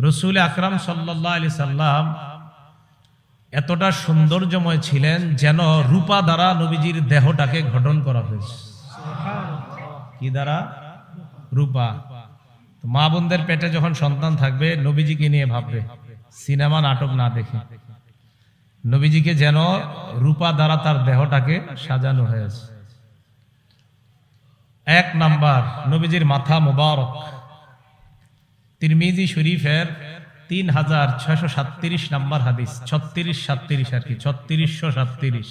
রাসূল আকরাম সাল্লাল্লাহু আলাইহি সাল্লাম এতটা সৌন্দর্যময় ছিলেন যেন রূপা দ্বারা নবীজির দেহটাকে গঠন করা হয়েছে। কি দ্বারা? রূপা। মা বোনদের পেটে যখন সন্তান থাকবে নবীজিকে নিয়ে ভাববে, সিনেমা নাটক না দেখে নবীজিকে যেন রূপা দ্বারা তার দেহটাকে সাজানো হয়েছে। এক নাম্বার, নবীজির মাথা মুবারক। তিরমিজি শরীফের 3637 নাম্বার হাদিস, 3637 আর কি 3637।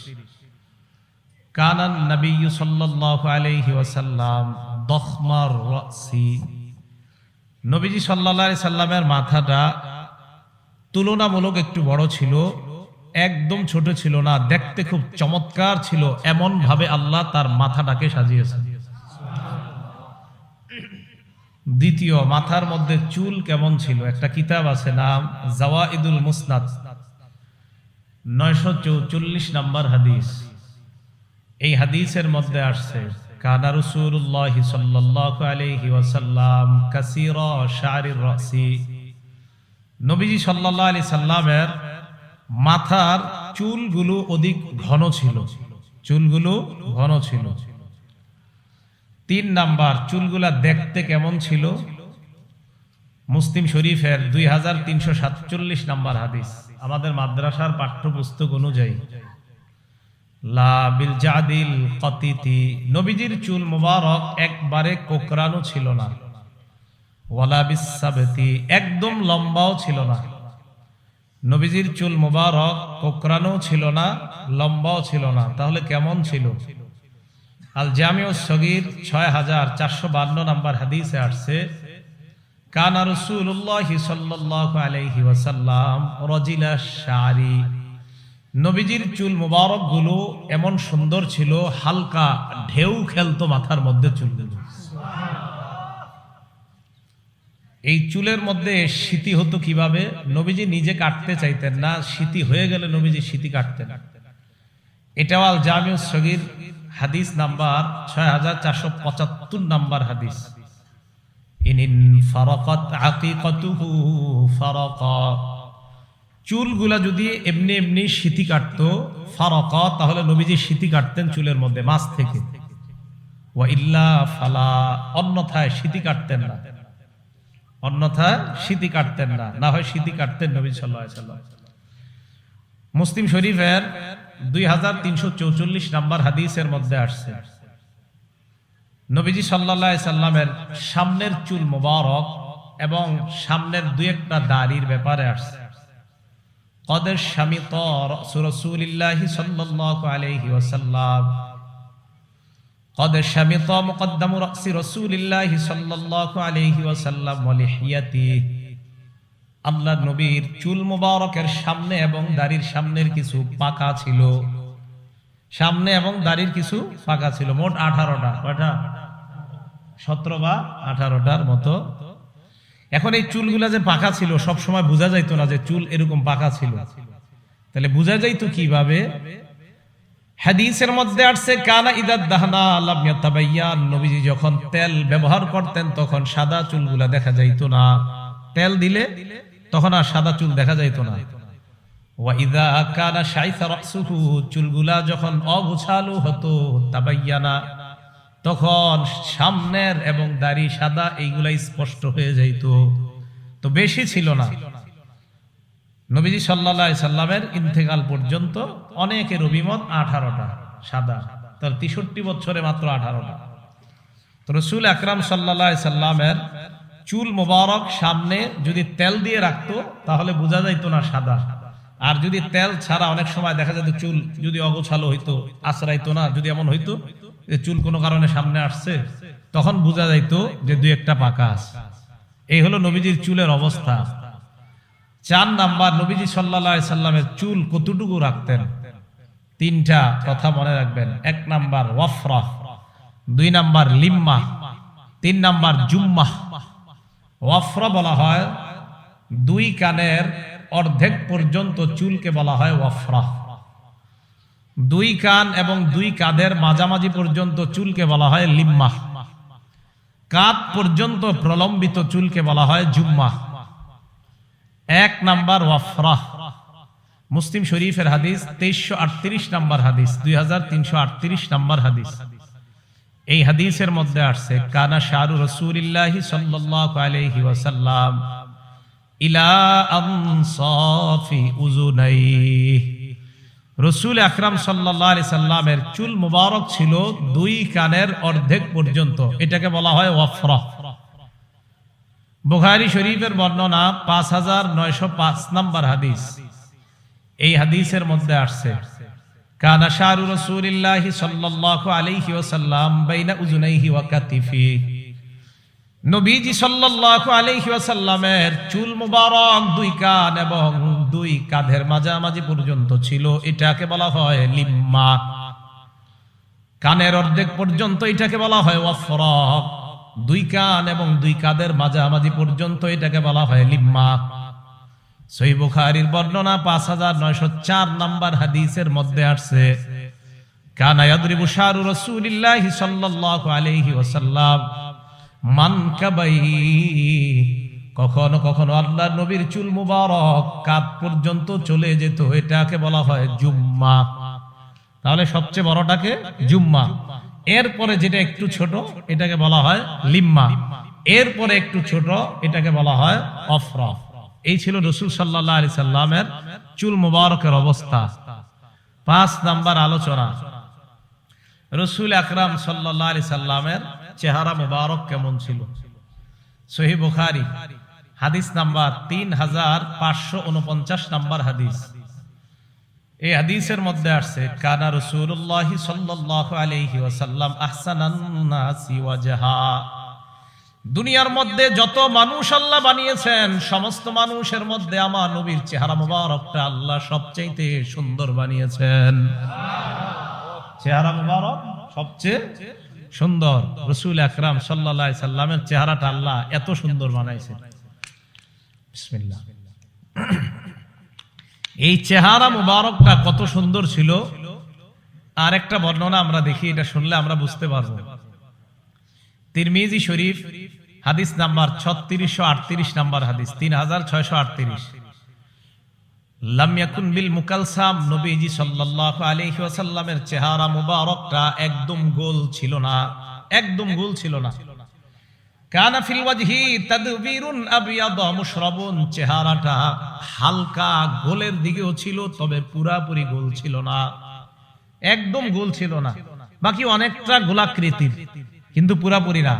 কানান নবী সাল্লাল্লাহু আলাইহি ওয়াসাল্লাম দখমার রাসি। নবীজি সাল্লাল্লাহু আলাইহি সাল্লামের মাথাটা তুলনামূলক একটু বড় ছিল, একদম ছোট ছিল না, দেখতে খুব চমৎকার ছিল। এমন ভাবে আল্লাহ তার মাথাটাকে সাজিয়েছেন। দ্বিতীয়, মাথার মধ্যে চুল কেমন ছিল? একটা কিতাব আছে, নাম জাওয়াইদুল মুসনাদ, 944 নাম্বার হাদিস। এই হাদিসের মধ্যে আসছে, কানা রাসূলুল্লাহ সাল্লাল্লাহু আলাইহি ওয়াসাল্লাম কাসীরা শা'রির রাসি। নবীজি সাল্লাল্লাহু আলাইহি সাল্লামের মাথার চুলগুলো অধিক ঘন ছিল, চুলগুলো ঘন ছিল। 3 নাম্বার, চুলগুলা দেখতে কেমন ছিল? মুসলিম শরীফের 2347 নাম্বার হাদিস। আমাদের মাদ্রাসার পাঠ্যপুস্তক অনুযায়ী লা বিল জাদিল কাতিতি, নবীজির চুল মুবারক একবারে কোকড়ানো ছিল না, ওয়ালা বিসাবতি, একদম লম্বাও ছিল না। নবীজির চুল মুবারক কোকড়ানো ছিল না, লম্বাও ছিল না। তাহলে কেমন ছিল? আল জামিউস সগীর 6452 নাম্বার হাদিসে আসছে, কানা রাসূলুল্লাহ সাল্লাল্লাহু আলাইহি ওয়াসাল্লাম রাজিলা শা'রি। নবীজির চুল মুবারক গুলো এমন সুন্দর ছিল, হালকা ঢেউ খেলতো মাথার মধ্যে চুলগুলো। এই চুলের মধ্যে স্মৃতি হতো কিভাবে? নবীজি নিজে কাটতে চাইতেন না, স্মৃতি হয়ে গেলে নবীজি স্মৃতি কাটতেন। এটাও আল জামিউস সগীর হাদিস নাম্বার 6475 নাম্বার হাদিস। ইনিন ফারাকাত আকিকাতুহু ফারাকা, চুলগুলা যদি এমনি এমনি স্মৃতি কাটতো, ফারাকা, তাহলে নবীজি স্মৃতি কাটতেন চুলের মধ্যে মাছ থেকে। ওয়া ইল্লা ফালা, অন্যথায় স্মৃতি কাটতেন না, অন্যথায় স্মৃতি কাটতেন না, না হয় স্মৃতি কাটতেন নবী সাল্লাল্লাহু আলাইহি ওয়াসাল্লাম। মুসলিম শরীফের 2344 নাম্বার হাদিসের মধ্যে আসছে, নবীজি সাল্লাল্লাহু আলাইহি সাল্লামের সামনের চুল মুবারক এবং সামনের 2-1টা দাড়ির ব্যাপারে আসছে। قد شمط رأس رسول الله صلى الله عليه وسلم قد شمط مقدم رأس رسول الله صلى الله عليه وسلم ولحيته। আল্লাহ নবীর চুল মুবারকের সামনে এবং দাড়ির সামনের কিছু পাকা ছিল, সামনে এবং দাড়ির কিছু পাকা ছিল। মোট 18টা, কয়টা? 17 বা 18টার মতো। এখন এই চুলগুলা যে পাকা ছিল, সব সময় বোঝা যাইতো না যে চুল এরকম পাকা ছিল। তাহলে বোঝা যাইতো কিভাবে? হাদিসের মধ্যে আসছে, কানা ইদা দাহনা লাম ইয়াতাবায়্যান, নবীজি যখন তেল ব্যবহার করতেন তখন সাদা চুলগুলা দেখা যাইতো না, তেল দিলে তখন আর সাদা চুল দেখা যাইতো না। ওয়া ইদা কানা শাইসা রাসুহু, চুলগুলা যখন অগোছালো হতো, তাবায়্যানা, তখন সামনের এবং দাড়ি সাদা, এইগুলা স্পষ্ট হয়ে যাইতো। তো বেশি ছিল না। নবীজি সাল্লাল্লাহু আলাইহি সাল্লামের ইন্তেকাল পর্যন্ত অনেকের অভিমত 18টা সাদা, তার 63 বছরে মাত্র 18টা। তো রাসূল আকরাম সাল্লাল্লাহু আলাইহি সাল্লামের চুল মোবারক সামনে যদি তেল দিয়ে রাখতো তাহলে বোঝা যাইতো না সাদা। আর যদি তেল ছাড়া অনেক সময় দেখা যেত চুল যদি অগোছালো হইতো, আশ্রাইতো না, যদি এমন হইতো যে চুল কোনো কারণে সামনে আসছে, তখন বোঝা যাইতো যে 2-1টা পাকা আছে। এই হলো নবীজির চুলের অবস্থা। 4 নাম্বার, নবীজি সাল্লাল্লাহু আলাইহি সাল্লামের চুল কতটুকু রাখতেন? 3টা কথা মনে রাখবেন। 1 নাম্বার ওয়াফরা, 2 নাম্বার লিম্মা, 3 নাম্বার জুম্মা। ওয়াফরা বলা হয় 2 কানের অর্ধেক পর্যন্ত চুলকে বলা হয় ওয়াফরা। 2 কান এবং 2 কাঁধের মাঝামাঝি পর্যন্ত চুলকে বলা হয় লিম্মা। কাঁধ পর্যন্ত প্রলম্বিত চুলকে বলা হয় জুম্মা। এক নাম্বার ওয়াফরাহ, মুসলিম শরীফের হাদিস 2338 নাম্বার হাদিস, 2338 নাম্বার হাদিস। এই হাদিসের মধ্যে আসছে কানা শারু রাসূলিল্লাহি সাল্লাল্লাহু আলাইহি ওয়াসাল্লাম ইলা আনসাফি উযুনাইহি, রাসূল আকরাম সাল্লাল্লাহু আলাইহি সাল্লামের চুল মুবারক ছিল দুই কানের অর্ধেক পর্যন্ত, এটাকে বলা হয় ওয়াফরাহ। বুখারী শরীফের বর্ণনা 5905 নাম্বার হাদিস। এই হাদিসের মধ্যে আসছে কানা শারু রাসূলিল্লাহি সাল্লাল্লাহু আলাইহি ওয়াসাল্লাম বাইনা উযুনাইহি ওয়া কাতিফি, নবীজি সাল্লাল্লাহু আলাইহি ওয়াসাল্লামের চুল মুবারক দুই কান এবং দুই কাঁধের মাঝামাঝি পর্যন্ত ছিল, এটাকে বলা হয় লিম্মা। কানের অর্ধেক পর্যন্ত এটাকে বলা হয় ওয়াফরাহ, দুই কান এবং দুই কাঁধের মাঝামাঝি পর্যন্ত এটাকে বলা হয় লিম্মা। সহিহ বুখারীর বর্ণনা 5904 নাম্বার হাদিসের মধ্যে আসছে কানা ইয়াদরিবু শারু রাসূলিল্লাহি সাল্লাল্লাহু আলাইহি ওয়াসাল্লাম মানকাবাইহি, কখনো কখনো আল্লাহর নবীর চুল মুবারক কাঁধ পর্যন্ত চলে যেত, এটাকে বলা হয় জুম্মা। তাহলে সবচেয়ে বড়টাকে জুম্মা, এরপরে যেটা একটু ছোট এটাকে বলা হয় লিম্মা, এরপরে একটু ছোট এটাকে বলা হয় ওয়াফরাহ। এই ছিল রাসূল সাল্লাল্লাহু আলাইহি সাল্লামের চুল মুবারকের অবস্থা। 5 নাম্বার আলোচনা, রাসূল আকরাম সাল্লাল্লাহু আলাইহি সাল্লামের চেহারা মুবারক কেমন ছিল। সহিহ বুখারী হাদিস নাম্বার 3549 নাম্বার হাদিস। এই হাদিসের মধ্যে আসছে কানা রাসূলুল্লাহি সাল্লাল্লাহু আলাইহি ওয়াসাল্লাম আহসানান নাসি ওয়াজহা, দুনিয়ার মধ্যে যত মানুষ আল্লাহ বানিয়েছেন সমস্ত মানুষের মধ্যে আমার নবীর চেহারা মুবারকটা আল্লাহ সবচেয়ে সুন্দর বানিয়েছেন। চেহারা মুবারক সবচেয়ে সুন্দর, রাসূল আকরাম সাল্লাল্লাহু আলাইহি সাল্লামের চেহারাটা আল্লাহ এত সুন্দর বানাইছেন। বিসমিল্লাহ। এই চেহারা মুবারকটা কত সুন্দর ছিল আর একটা বর্ণনা আমরা দেখি, এটা শুনলে আমরা বুঝতে পারবো। তিরমিজি শরীফ হাদিস নাম্বার 3638 নাম্বার হাদিস, 3638। লাম ইয়াকুন বিল মুকালসাম, নবীজি সাল্লাল্লাহু আলাইহি ওয়াসাল্লামের চেহারা মুবারকটা একদম গোল ছিল না, একদম গোল ছিল না। কানা ফিল ওয়াজহি তাদবীরুন আবিয়াদ মুশরাবুন, চেহারাটা হালকা গোলের দিকেও ছিল তবে পুরাপুরি গোল ছিল না, একদম গোল ছিল না, বাকি অনেকটা গোলাকৃতির কিন্তু পুরাপুরি না।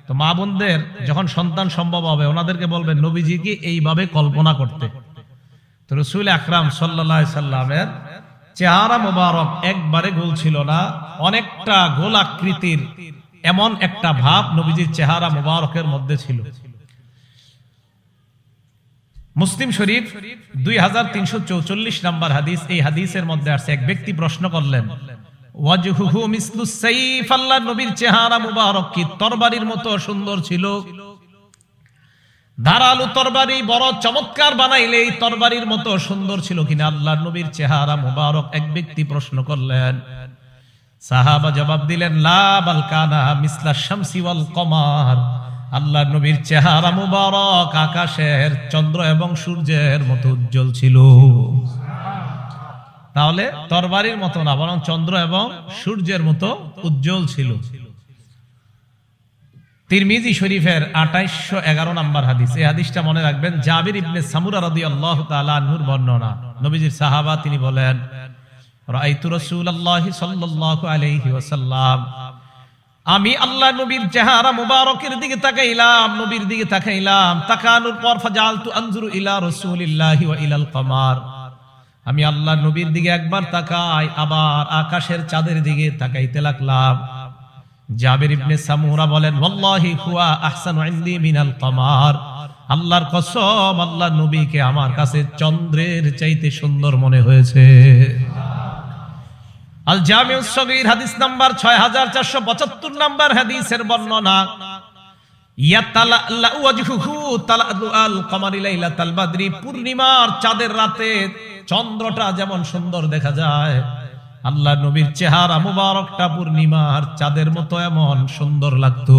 তো মা বোনদের যখন সন্তান সম্ভব হবে ওনাদেরকে বলবেন নবীজিকে এইভাবে কল্পনা করতে। তো রাসূল আকরাম সাল্লাল্লাহু আলাইহি সাল্লামের চেহারা মুবারক একবারে গোল ছিল না, অনেকটা গোলাকৃতির এমন একটা ভাব নবীজির চেহারা মুবারকের মধ্যে ছিল। মুসলিম শরীফ 2344 নাম্বার হাদিস। এই হাদিসের মধ্যে আছে এক ব্যক্তি প্রশ্ন করলেন ওয়াজহুহু মিসলুস সাইফ, আল্লাহর নবীর চেহারা মুবারক কি তরবারির মতো সুন্দর ছিল? ধারালো তরবারি বড় চমৎকার বানাইলে এই তরবারির মতো সুন্দর ছিল কিনা আল্লাহর নবীর চেহারা মুবারক এক ব্যক্তি প্রশ্ন করলেন। সাহাবা জবাব দিলেন লা বাল কানা মিসলা শামসি ওয়াল কমার, আল্লাহর নবীর চেহারা মুবারক আকাশের চন্দ্র এবং সূর্যের মতো উজ্জ্বল ছিল। তাহলে তরবারির মতো না, বরং চন্দ্র এবং সূর্যের মতো উজ্জ্বল ছিল। তিরমিজি শরীফের 2811 নাম্বার হাদিস। এই হাদিসটা মনে রাখবেন, জাবির ইবনে সামুরা রাদিয়াল্লাহু তাআলা আনহুর বর্ণনা। নবীজির সাহাবা তিনি বলেন রাআইতু রাসূলুল্লাহি সাল্লাল্লাহু আলাইহি ওয়াসাল্লাম, আমি আল্লাহ নবীর চেহারা মুবারকের দিকে তাকাইলাম, নবীর দিকে তাকাইলাম, তাকানোর পর ফাজালতু আনজুরু ইলা রাসূলিল্লাহি ওয়া ইলাল কমার, আমি আল্লাহ নবীর দিকে একবার তাকাই আবার আকাশের চাঁদের দিকে তাকাইতে লাগলাম। জাবির ইবনে সামুরা বলেন ওয়াল্লাহি হুয়া আহসানু ইনদি মিনাল কমার, আল্লাহর কসম আল্লাহর নবীকে আমার কাছে চন্দ্রের চাইতে সুন্দর মনে হয়েছে। আল জামিউস সগীর হাদিস নাম্বার 6475 নাম্বার হাদিসের বর্ণনা, ইয়াতালাল্লা ওয়াজহুহু তালাদুল কমারি লাইলাতাল বাদরি, পূর্ণিমার চাঁদের রাতে চন্দ্রটা যেমন সুন্দর দেখা যায় আল্লাহ নবীর চেহারা মুবারকটা পূর্ণিমার চাঁদের মতো এমন সুন্দর লাগতো।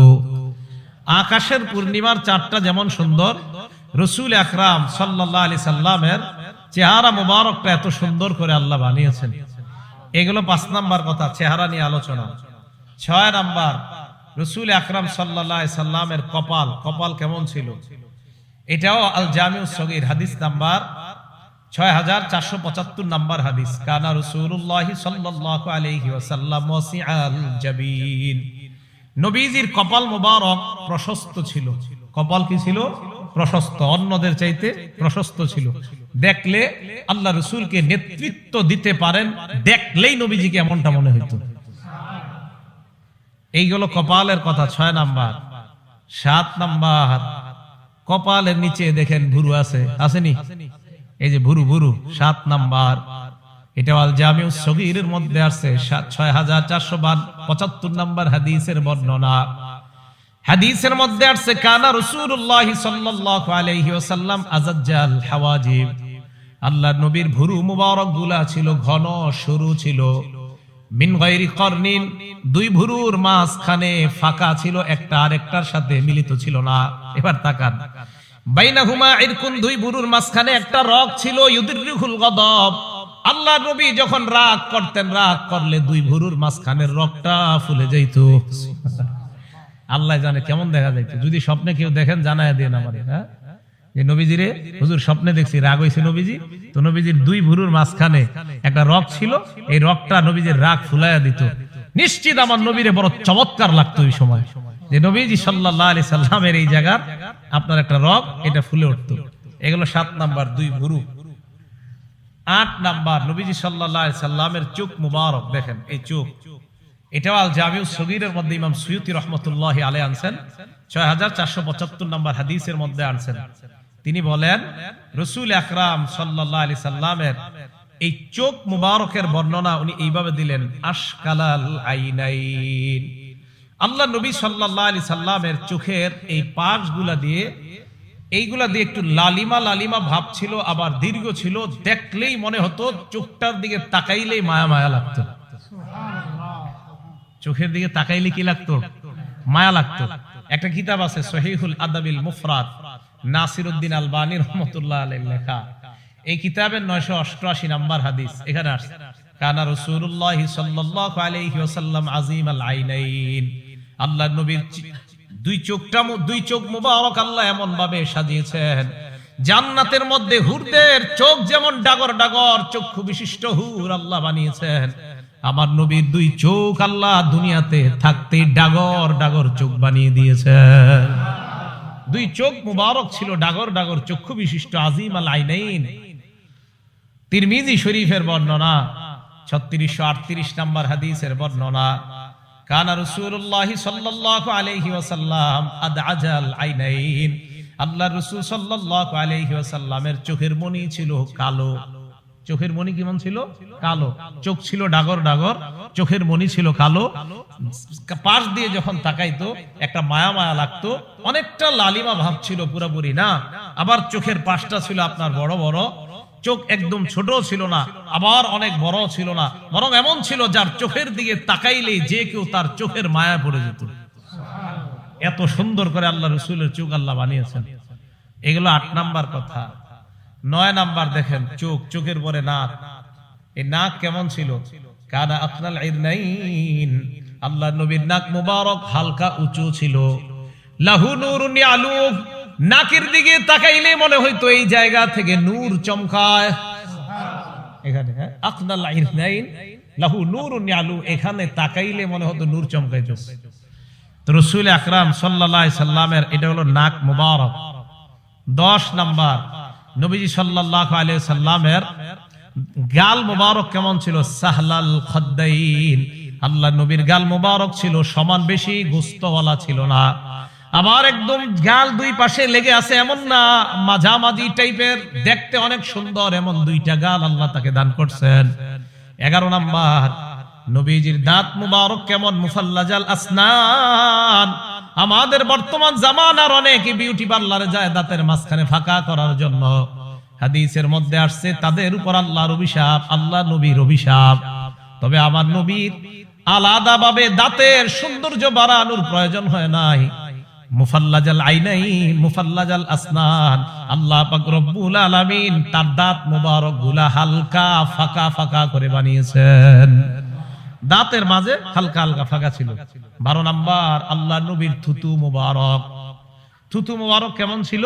আকাশের পূর্ণিমার চাঁদটা যেমন সুন্দর রাসূল আকরাম সাল্লাল্লাহু আলাইহি সাল্লামের চেহারা মুবারকটা এত সুন্দর করে আল্লাহ বানিয়েছেন। এগুলো 5 নাম্বার কথা, চেহারা নিয়ে আলোচনা। 6 নাম্বার, রাসূল আকরাম সাল্লাল্লাহু আলাইহি সাল্লামের কপাল কেমন ছিল? এটাও আল জামিউস সগীর হাদিস নাম্বার 6475 নাম্বার হাদিস। কানা রাসূলুল্লাহ সাল্লাল্লাহু আলাইহি ওয়াসাল্লাম ওয়াসিআল জাবিন। নবীজির কপাল মোবারক প্রশস্ত ছিল। কপাল কি ছিল? প্রশস্ত, অন্যদের চাইতে প্রশস্ত ছিল। দেখলে আল্লাহ রাসূলকে নেতৃত্ব দিতে পারেন, দেখলেই নবীজিকে এমনটা মনে হইতো। এইগুলো কপালের কথা 6 নাম্বার। 7 নাম্বার, কপালের নিচে দেখেন ভুরু আছে, আসেনি? এই যে ভুরু 7 নাম্বার। এটা আল জামিউস সগীরের মধ্যে আছে 6475 নাম্বার হাদিসের বর্ণনা। হাদিসের মধ্যে আছে কানা রাসূলুল্লাহ সাল্লাল্লাহু আলাইহি ওয়াসাল্লাম আযাজ্জাল হাওয়াজিব। আল্লাহর নবীর ভুরু মুবারক গুলা ছিল ঘন, সরু ছিল। মিন গায়রি করনিন, 2 ভুরুর মাঝখানে ফাঁকা ছিল, একটা আরেকটার সাথে মিলিত ছিল না। এবার তাকান, বাইনাহুমা ইরকুন, 2 ভুরুর মাঝখানে একটা রগ ছিল। ইউদিরুল গদব, আল্লাহর নবী যখন রাগ করতেন, রাগ করলে 2 ভুরুর মাঝখানের রগটা ফুলে যাইত। আল্লাহ জানে কেমন দেখা যাইতো। যদি স্বপ্নে কেউ দেখেন জানায় দেন আমাদের, হ্যাঁ, যে নবীজিরে হুজুর স্বপ্নে দেখছি রাগ হইছে নবীজি, তো নবীজির 2 ভুরুর মাঝখানে একটা রগ ছিল, এই রগটা নবীজির রাগ ফুলাইয়া দিত। নিশ্চিত আমার নবীরে বড় চমৎকার লাগতো ওই সময়, যে নবীজি সাল্লাল্লাহু আলাইহি সাল্লামের এই জায়গার আপনার একটা রগ, এটা ফুলে উঠতো। এগুলো 7 নাম্বার, 2 ভুরু। 8 নাম্বার, নবীজি সাল্লাল্লাহু আলাইহি সাল্লামের চোখ মুবারক দেখেন, এই চোখ, এটাও আল জামিউস সগীরের মধ্যে ইমাম সুয়ুতি রাহমাতুল্লাহি আলাইহি আনছেন, 6475 নাম্বার হাদিসের মধ্যে আনছেন। তিনি বলেন রাসূল আকরাম সাল্লাল্লাহু আলাইহি সাল্লামের এই চোখ মুবারকের বর্ণনা উনি এইভাবে দিলেন, আশকালাল আইনাইন। আল্লাহ নবী সাল্লাল্লাহু আলাইহি সাল্লামের চোখের এই পাশগুলা দিয়ে, এইগুলা দিয়ে একটু লালিমা লালিমা ভাব ছিল, আবার দীর্ঘ ছিল। দেখলেই মনে হতো, চোখটার দিকে তাকাইলেই মায়া মায়া লাগতো। চোখের দিকে তাকাইলে কি লাগতো? মায়া লাগতো। একটা কিতাব আছে সহিহুল আদাবিল মুফরাদ, নাসিরউদ্দিন আলবানী রাহমাতুল্লাহ আলাইহি লেখা। এই কিতাবের 988 নাম্বার হাদিস এখানে আসছে, কানা রাসূলুল্লাহ সাল্লাল্লাহু আলাইহি ওয়াসাল্লাম আযীমাল আইনাইন। আল্লাহর নবীর 2 চোখ মুবারক আল্লাহ এমন ভাবে সাজিয়েছেন, জান্নাতের মধ্যে হুরদের চোখ যেমন ডাগর ডাগর চক্ষু বিশিষ্ট হুর আল্লাহ বানিয়েছেন, আমার নবীর 2 চোখ আল্লাহ দুনিয়াতে থাকতে ডাগর ডাগর চোখ বানিয়ে দিয়েছেন। 2 চোখ মুবারক ছিল ডাগর ডাগর চক্ষু বিশিষ্ট, আযীমাল আইনাইন। তিরমিজি শরীফের বর্ণনা 3638 নাম্বার হাদিসের বর্ণনা, কানা রাসূলুল্লাহ সাল্লাল্লাহু আলাইহি ওয়াসাল্লাম আদআজাল আইনাইন। আল্লাহর রাসূল সাল্লাল্লাহু আলাইহি ওয়াসাল্লামের চোখের মনি ছিল কালো। চোখের মনি কেমন ছিল? কালো। চোখ ছিল ডাগর ডাগর, চোখের মনি ছিল কালো। পাশ দিয়ে যখন তাকাইতো একটা মায়া মায়া লাগতো, অনেকটা লালিমা ভাব ছিল, পুরোপুরি না। আবার চোখের পাশটা ছিল আপনার বড় বড়, চোখ একদম ছোট ছিল না, আবার অনেক বড় ছিল না, বরং এমন ছিল যার চোখের দিকে তাকাইলেই যে কেউ তার চোখের মায়া পড়ে যেত। এত সুন্দর করে আল্লাহ রাসূলের চোখ আল্লাহ বানিয়েছেন। এগুলো 8 নাম্বার কথা। 9 নাম্বার দেখেন, চোখের পরে নাক। এই নাক কেমন ছিল? কানা আকনাল ইরনাইন। আল্লাহ নবীর নাক মুবারক হালকা উঁচু ছিল। লাহু নূরুন ইয়ালু, নাকের দিকে তাকাইলে মনে হইতো এই জায়গা থেকে নূর চমকায়। এখানে আকনাল ইরনাইন লাহু নূরুন ইয়ালু, এখানে তাকাইলে মনে হতো নূর চমকাইতো। তো রাসূল আকরাম সাল্লাল্লাহু আলাইহি সাল্লামের এটা হলো নাক মুবারক। 10 নাম্বার, নবীজি সাল্লাল্লাহু আলাইহি সাল্লামের গাল মুবারক কেমন ছিল? সাহলাল খাদ্দাইন। আল্লাহ নবীর গাল মুবারক ছিল সমান, বেশি গোস্তওয়ালা ছিল না, আবার একদম গাল 2 পাশে লেগে আছে এমন না, মাঝামাঝি টাইপের, দেখতে অনেক সুন্দর, এমন 2টা গাল আল্লাহ তাকে দান করছেন। 11 নাম্বার, নবীজির দাঁত মুবারক কেমন? মুফাল্লাজাল আসনান। আমাদের বর্তমান জামানার অনেকে বিউটি পার্লারে যায় দাঁতের মাঝখানে ফাঁকা করার জন্য। হাদিসের মধ্যে আসছে তাদের উপর আল্লাহর অভিশাপ, আল্লাহ নবীর অভিশাপ। তবে আমার নবীর আলাদাভাবে দাঁতের সৌন্দর্য বাড়ানোর প্রয়োজন হয় নাই। মুফাল্লাজাল আইনাইন, মুফাল্লাজাল আসনান। আল্লাহ পাক রব্বুল আলামিন তার দাঁত মুবারক গুলা হালকা ফাঁকা ফাঁকা করে বানিয়েছেন। দাঁতের মাঝে হালকা হালকা ফাঁকা ছিল। 12 নাম্বার, আল্লাহ নবীর থুতু মুবারক। থুতু মুবারক কেমন ছিল?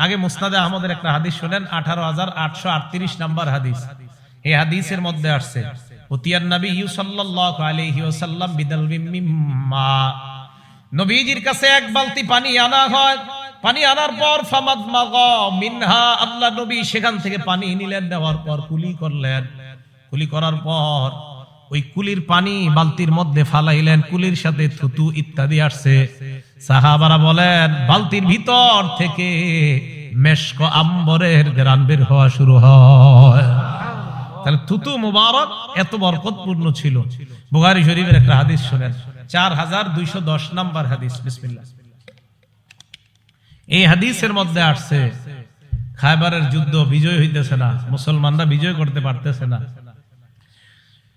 আগে মুসনাদে আহমদের একটা হাদিস শুনেন, 18,838 নাম্বার হাদিস। এই হাদিসের মধ্যে আসছে, উতিয়ান নবী সাল্লাল্লাহু আলাইহি ওয়াসাল্লাম বিদালবিম মিম্মা, নবীজির কাছে এক বালতি পানি আনা হয়। পানি আনার পর ফামাদমাগা মিনহা, আল্লাহ নবী সেখান থেকে পানি নিলেন, নেওয়ার পর কুলি করলেন। কুলি করার পর ওই কুলির পানি বালতির মধ্যে ফালাইলেন, কুলির সাথে থুতু ইত্যাদি আসছে। সাহাবারা বলেন বালতির ভিতর থেকে মেশক আম্বরের ঘ্রাণ বের হওয়া শুরু হয়। তাহলে থুতু মুবারক এত বরকতপূর্ণ ছিল। বুখারী শরীফের একটা হাদিস শুনেন, 4210 নাম্বার হাদিস। বিসমিল্লাহ। এই হাদিসের মধ্যে আসছে খায়বারের যুদ্ধ বিজয় হইতেছে না, মুসলমানরা বিজয় করতে পারতেছে না।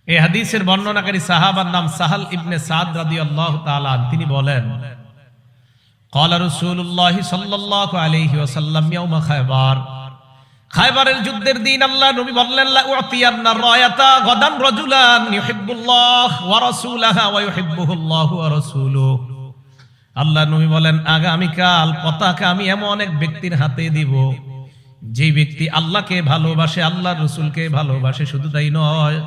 এই হাদিসের বর্ণনাকারী সাহাবার নাম সাহাল ইবনে সাদ রাদিয়াল্লাহু তাআলা। তিনি বলেন, ক্বালা রাসূলুল্লাহ সাল্লাল্লাহু আলাইহি ওয়াসাল্লাম ইয়াউমা খায়বার, খায়বারের যুদ্ধের দিন আল্লাহ নবী বললেন, লা উতিয়ান্না রায়াতা গাদান রাজুলান ইউহিব্বুল্লাহ ওয়া রাসূলুহু ওয়া ইউহিব্বুহুল্লাহু ওয়া রাসূলুহু। আল্লাহ নবী বলেন, আগামীকাল পতাকা আমি এমন এক ব্যক্তির হাতে দিব, যে ব্যক্তি আল্লাহকে ভালোবাসে, আল্লাহর রাসূলকে ভালোবাসে। শুধু তাই নয়,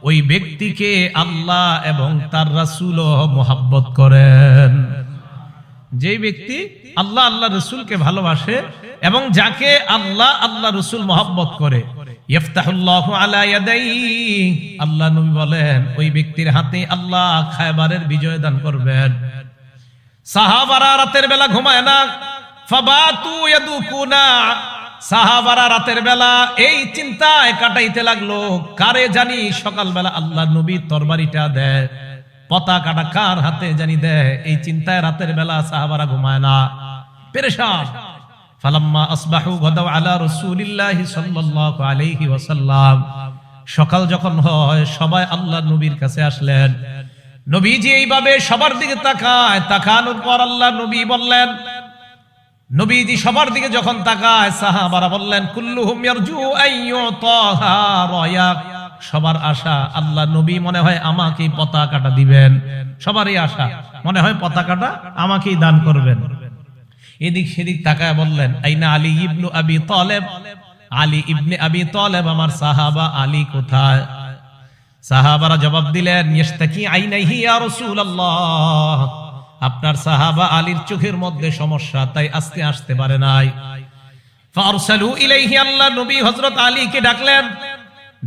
ওই ব্যক্তিকে আল্লাহ এবং তার রাসূলও মুহাব্বত করেন। যে ব্যক্তি আল্লাহ আল্লাহ রাসূলকে ভালোবাসে এবং যাকে আল্লাহ আল্লাহ রাসূল মুহাব্বত করে, ইফতাহুল্লাহু আলা ইয়াদাইহি, আল্লাহ নবী বলেন ওই ব্যক্তির হাতে আল্লাহ খায়বারের বিজয় দান করবেন। সাহাবারা রাতের বেলা ঘুমায় না, ফাবাতু ইয়াদুকুনা, সাহাবারা রাতের বেলা এই চিন্তায় কাটাইতে লাগলো, কারে জানি সকালবেলা আল্লাহ নবী তরবারিটা দেয়, পতাকাটা কার হাতে জানি দেয়। এই চিন্তায় রাতের বেলা সাহাবারা ঘুমায় না, পেরেশান। ফালাম্মা আসবাহু গাদাউ আলা রাসূলিল্লাহি সাল্লাল্লাহু আলাইহি ওয়াসাল্লাম, সকাল যখন হয় সবাই আল্লাহর নবীর কাছে আসলেন। নবীজি এইভাবে সবার দিকে তাকায়, তাকানোর পর আল্লাহ নবী বললেন, নবীজি সবার দিকে যখন তাকায় সাহাবারা বললেন, কুল্লুহুম ইয়ারজু আইয়ুতাহা রায়াক, সবার আশা আল্লাহ নবী মনে হয় আমাকেই পতাকাটা দিবেন। সবারই আশা মনে হয় পতাকাটা আমাকেই দান করবেন। এদিক সেদিক তাকায় বললেন, আইনা আলী ইবনু আবি তালেব, আলী ইবনে আবি তালেব আমার সাহাবা, আলী কোথায়? সাহাবারা জবাব দিলেন, ইস্তাকি আইনাইহি ইয়া রাসূলুল্লাহ, আপনার সাহাবা আলীর চোখের মধ্যে সমস্যা, তাই আজকে আসতে পারে নাই। ফারসালু ইলাইহি, আল্লাহ নবী হযরত আলীকে ডাকলেন।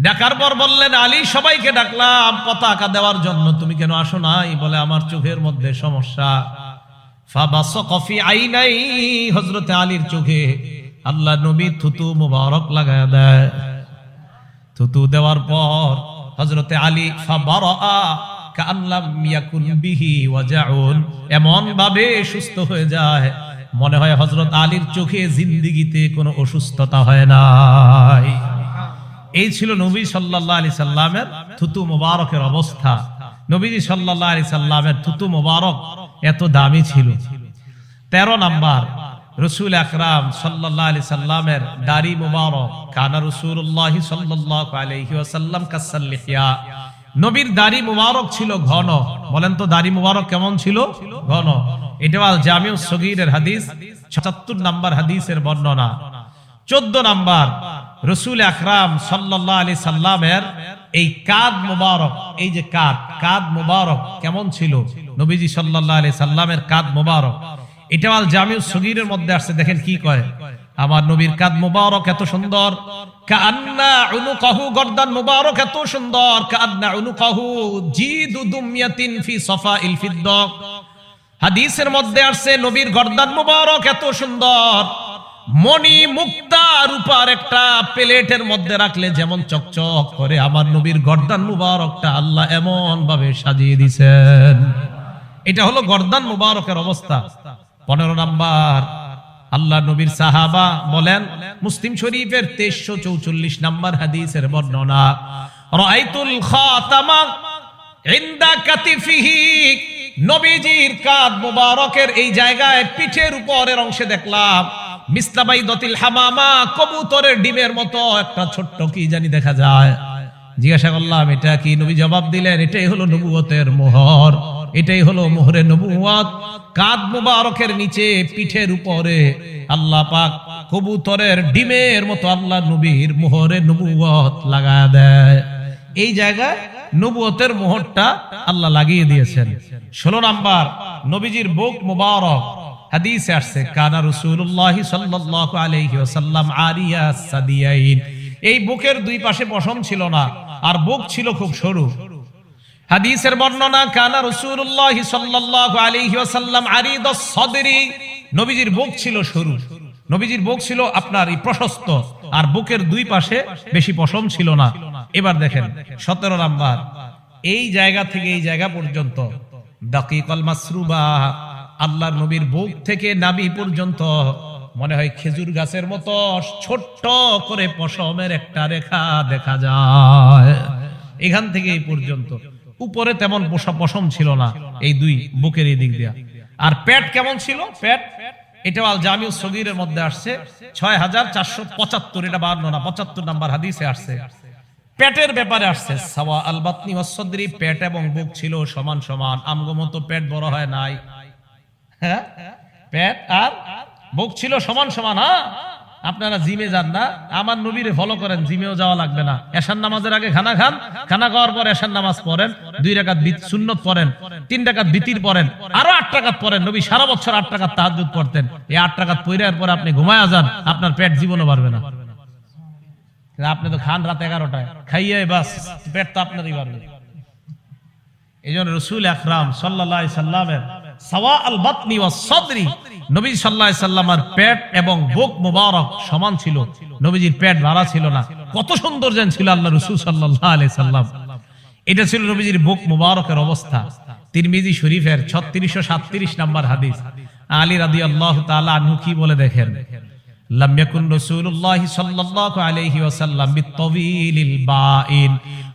ডাকার পর বললেন, আলী সবাইকে ডাকলাম পতাকা দেওয়ার জন্য, তুমি কেন আসো নাই? বলে আমার চোখের মধ্যে সমস্যা। ফাবাসাকা ফি আইনাই, হযরত আলীর চোখে আল্লাহ নবী থুতু মুবারক লাগায়া দেয়। থুতু দেওয়ার পর হযরত আলী ফাবারা কাআল্লাম ইয়াকুন বিহি ওয়াজাউন, এমন ভাবে সুস্থ হয়ে যায় মনে হয় হযরত আলীর চোখে জিন্দেগিতে কোনো অসুস্থতা হয় নাই। এই ছিল নবী সাল্লাল্লাহু আলাইহি সাল্লামের থুতু মুবারকের অবস্থা। নবীজি সাল্লাল্লাহু আলাইহি সাল্লামের থুতু মুবারক এত দামি ছিল। 13 নাম্বার, রাসূল আকরাম সাল্লাল্লাহু আলাইহি সাল্লামের দাড়ি মুবারক। কানা রাসূলুল্লাহ সাল্লাল্লাহু আলাইহি ওয়াসাল্লাম কাসাল লিহিয়া, নবীর দাড়ি মুবারক ছিল ঘন। বলেন তো দাড়ি মুবারক কেমন ছিল? ঘন। এটা আল জামিউস সগীরের হাদিস, ৭৭ নাম্বার হাদিসের বর্ণনা। 14 নাম্বার, রাসূল আকরাম সাল্লাল্লাহু আলাইহি সাল্লামের এই কাঁধ মুবারক, এই যে কাঁধ মুবারক কেমন ছিল? নবীজি সাল্লাল্লাহু আলাইহি সাল্লামের কাঁধ মুবারক, এটা আল জামিউস সগীরের মধ্যে আসছে। দেখেন কি কয়, আমার নবীর কাঁধ মুবারক এত সুন্দর, কাআন্না উনুকাহু, গর্দান মুবারক এত সুন্দর, কাআন্না উনুকাহু জিদু দুমিয়াতিন ফি সাফাইল ফিদ্দা। হাদিসের মধ্যে আসছে নবীর গর্দান মুবারক এত সুন্দর, মণি মুক্তা রূপার একটা প্লেটের মধ্যে রাখলে যেমন চকচক করে, আমার নবীর গর্দান মুবারকটা আল্লাহ এমন ভাবে সাজিয়ে দিয়েছেন। এটা হলো গর্দান মুবারকের অবস্থা। 15 নাম্বার, আল্লাহ নবীর সাহাবা বলেন, মুসলিম শরীফের 2344 নাম্বার হাদিসের বর্ণনা, রাআইতুল খাতামা ইনদা কাতিফিহি, নবীজির কাঁধ মুবারকের এই জায়গায় পিঠের উপরের অংশে দেখলাম মিসলাবাইদাতিল হামামা, কবুতরের ডিমের মতো একটা ছোট্ট কি জানি দেখা যায়। জিজ্ঞাসা করলাম এটা কি? নবী জবাব দিলেন এটাই হলো নবুয়তের মোহর, এটাই হলো মোহরে নবুয়ত। কাঁধ মুবারকের নিচে পিঠের উপরে আল্লাহ পাক কবুতরের ডিমের মতো আল্লাহ নবীর মোহরে নবুয়ত লাগায় দেয়। এই জায়গায় নবুয়তের মোহরটা আল্লাহ লাগিয়ে দিয়েছেন। 16 নাম্বার, নবীজির বুক মুবারক, হাদিসে আসছে কানা রাসূলুল্লাহ সাল্লাল্লাহু আলাইহি ওয়াসাল্লাম আরিয়া সাদিয়াইন, এই বুকের দুই পাশে পশম ছিল না, আর বুক ছিল খুব সরু। হাদিসের বর্ণনা কানা রাসূলুল্লাহ সাল্লাল্লাহু আলাইহি ওয়াসাল্লাম আরিদাস সাদরি, নবীজির বুক ছিল সরু, নবীজির বুক ছিল আপনার এই প্রশস্ত, আর বুকের দুই পাশে বেশি পশম ছিল না। এবার দেখেন 17 নাম্বার, এই জায়গা থেকে এই জায়গা পর্যন্ত দাকিকাল মাসরুবা, আল্লাহর নবীর বুক থেকে নাভি পর্যন্ত মনে হয় খেজুর গাছের মতো ছোট্ট করে পশমের একটা রেখা দেখা যায়। এখান থেকে এই পর্যন্ত উপরে তেমন পশম ছিল না এই দুই বুকের এই দিক দিয়া। আর পেট কেমন ছিল? পেট এটাও আল জামিউস সগীরের মধ্যে আসছে 6475, এটা 52 না 75 নাম্বার হাদিসে আসছে। পেটের ব্যাপারে আসছে সাওয়া আল বাতনি ওয়াস সদরি, পেট এবং বুক ছিল সমান সমান, আমগো মতো পেট বড় হয় নাই। হ্যাঁ, পেট আর বুক ছিল সমান সমান। হ্যাঁ, আপনারা জিমে যান না, আমার নবীরে ফলো করেন, জিমেও যাওয়া লাগবে না। এশার নামাজের আগে খানা খান, খানা খাওয়ার পর এশার নামাজ পড়েন, 2 রাকাত সুন্নত পড়েন, 3 রাকাত বিতির পড়েন, আরো 8 রাকাত পড়েন। নবী সারা বছর 8 রাকাত তাহাজ্জুদ পড়তেন। এই 8 রাকাত পড়ার পর আপনি ঘুমায়া যান, আপনার পেট জীবনও বাড়বে না। আপনি তো খান রাত 11টায়, খাইয়ে বাস পেট তো আপনারই বাড়বে। এই জন্য রাসূল আকরাম সাল্লাল্লাহু আলাইহি সাল্লামের সাওয়া আল বাতনি ওয়াস সদরি, নবী সাল্লাল্লাহু আলাইহি সাল্লামের পেট এবং বুক মুবারক সমান ছিল, নবীজির পেট বাড়া ছিল না। কত সুন্দর যেন ছিল আল্লাহ রাসূল সাল্লাল্লাহু আলাইহি সাল্লাম। এটা ছিল নবীজির বুক মুবারকের অবস্থা। তিরমিজি শরীফের 3637 নাম্বার হাদিস, আলী রাদিয়াল্লাহু তাআলা আনহু কি বলে দেখেন, লাম ইয়াকুন রাসূলুল্লাহ সাল্লাল্লাহু আলাইহি ওয়াসাল্লাম বিতাওয়িলিল বাইন,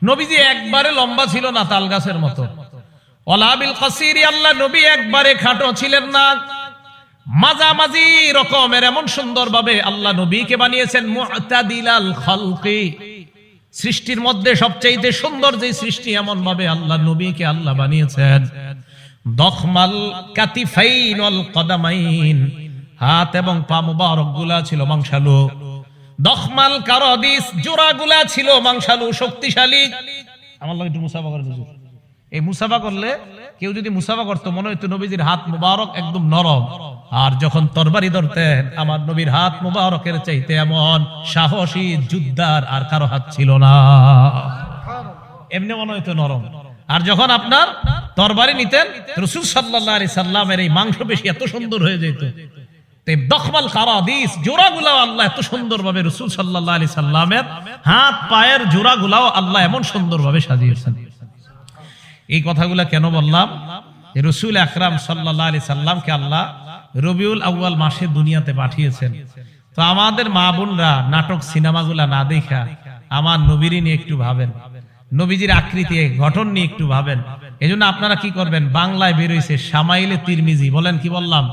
নবীজি একবারে লম্বা ছিল না তাল গাছের মতো। ওয়ালা বিল কাসিরি, আল্লাহ নবী একবারে খাটো ছিলেন না, মাঝামাঝি রকমের এমন সুন্দরভাবে আল্লাহ নবীকে বানিয়েছেন। মুতাদিলাল খালকি, সৃষ্টির মধ্যে সবচেয়ে সুন্দর যে সৃষ্টি, এমন ভাবে আল্লাহ নবীকে আল্লাহ বানিয়েছেন। দখমাল কাতিফাইন ওয়াল কদামাইন, হাত এবং পা মুবারক গুলা ছিল মাংসালু। দখমাল কারাদিস, জোড়া গুলা ছিল মাংসালু, শক্তিশালী। আমার লাগে একটু মুসাফা করে দিও। এই মুসাফা করলে কেউ যদি মুসাফা করতো মনে হইতো নবীজির হাত মুবারক একদম নরম, আর যখন তরবারি ধরতেন আমার নবীর হাত মুবারকের চাইতে এমন সাহসী যোদ্ধার আর কারো হাত ছিল না, এমনি মনে হইতো নরম। আর যখন আপনার তরবারি নিতেন রাসূল সাল্লাল্লাহু আলাইহি সাল্লামের এই মাংসপেশি এত সুন্দর হয়ে যেত। দখমাল কারাদিস, জোড়াগুলাও আল্লাহ এত সুন্দরভাবে রাসূল সাল্লাল্লাহু আলাইহি সাল্লামের হাত পায়ের জোড়াগুলাও আল্লাহ এমন সুন্দরভাবে সাজিয়েছেন। এই কথাগুলা কেন বললাম? রাসূল আকরাম সাল্লাল্লাহু আলাইহি সাল্লামকে আল্লাহ রবিউল আউয়াল মাসে দুনিয়াতে পাঠিয়েছেন। তো আমাদের মা বোনরা নাটক সিনেমাগুলা না দেখা আমার নবীর নিয়ে একটু ভাবেন, নবীজির আকৃতি গঠন নিয়ে একটু ভাবেন। এজন্য আপনারা কি করবেন, বাংলায় বের হইছে শামাইলে তিরমিজি, বলেন কি বললাম?